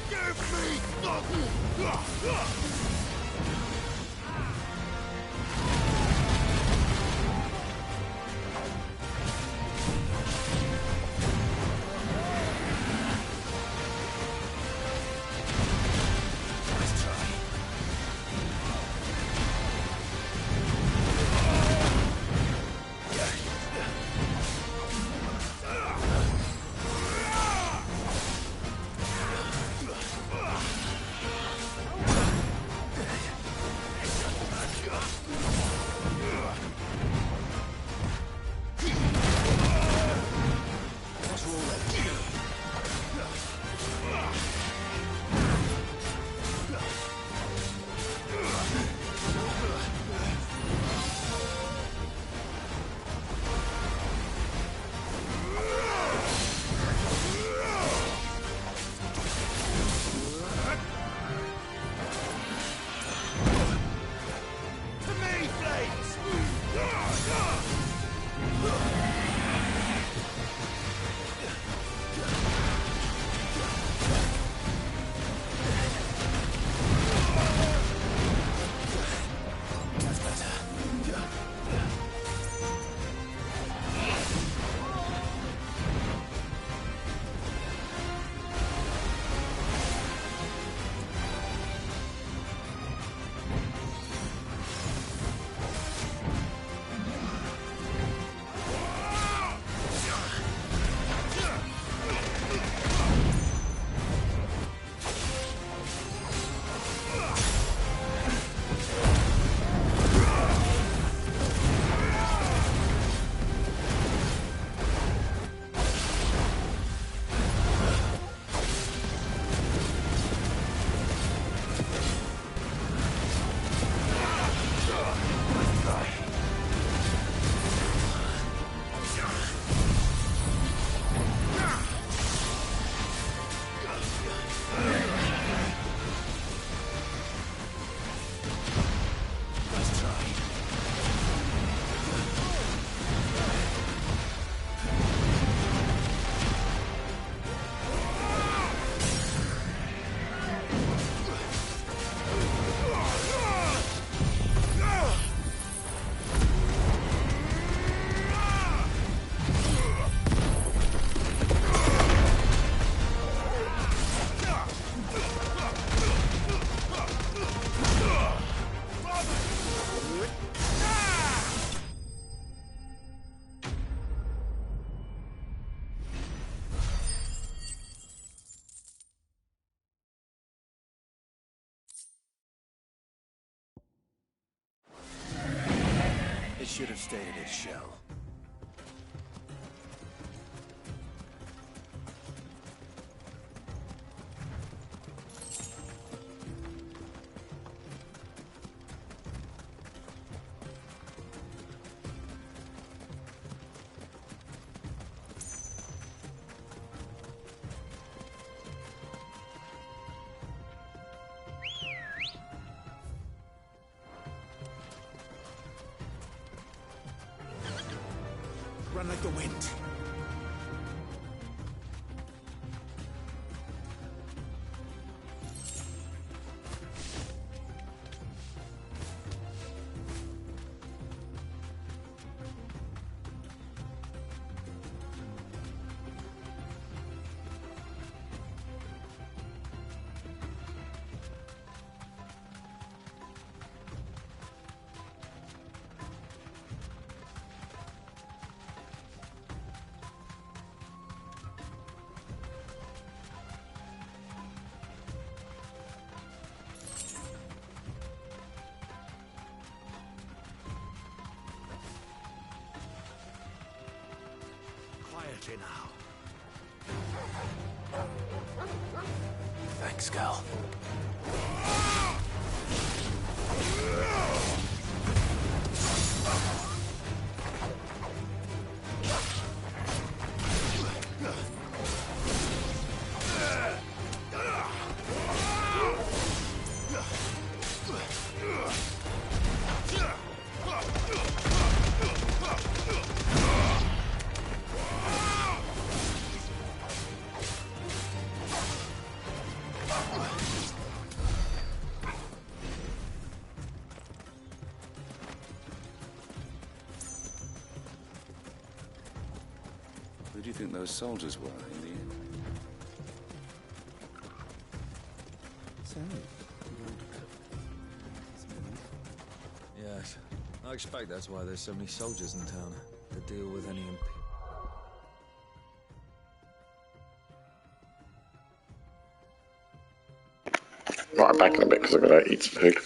Give me the It should have stayed in its shell. Run like the wind. Quietly now. Thanks, Gal. do you think those soldiers were in the end? Yes. I expect that's why there's so many soldiers in town, to deal with any Right, I'm back in a bit because I'm going to eat some food.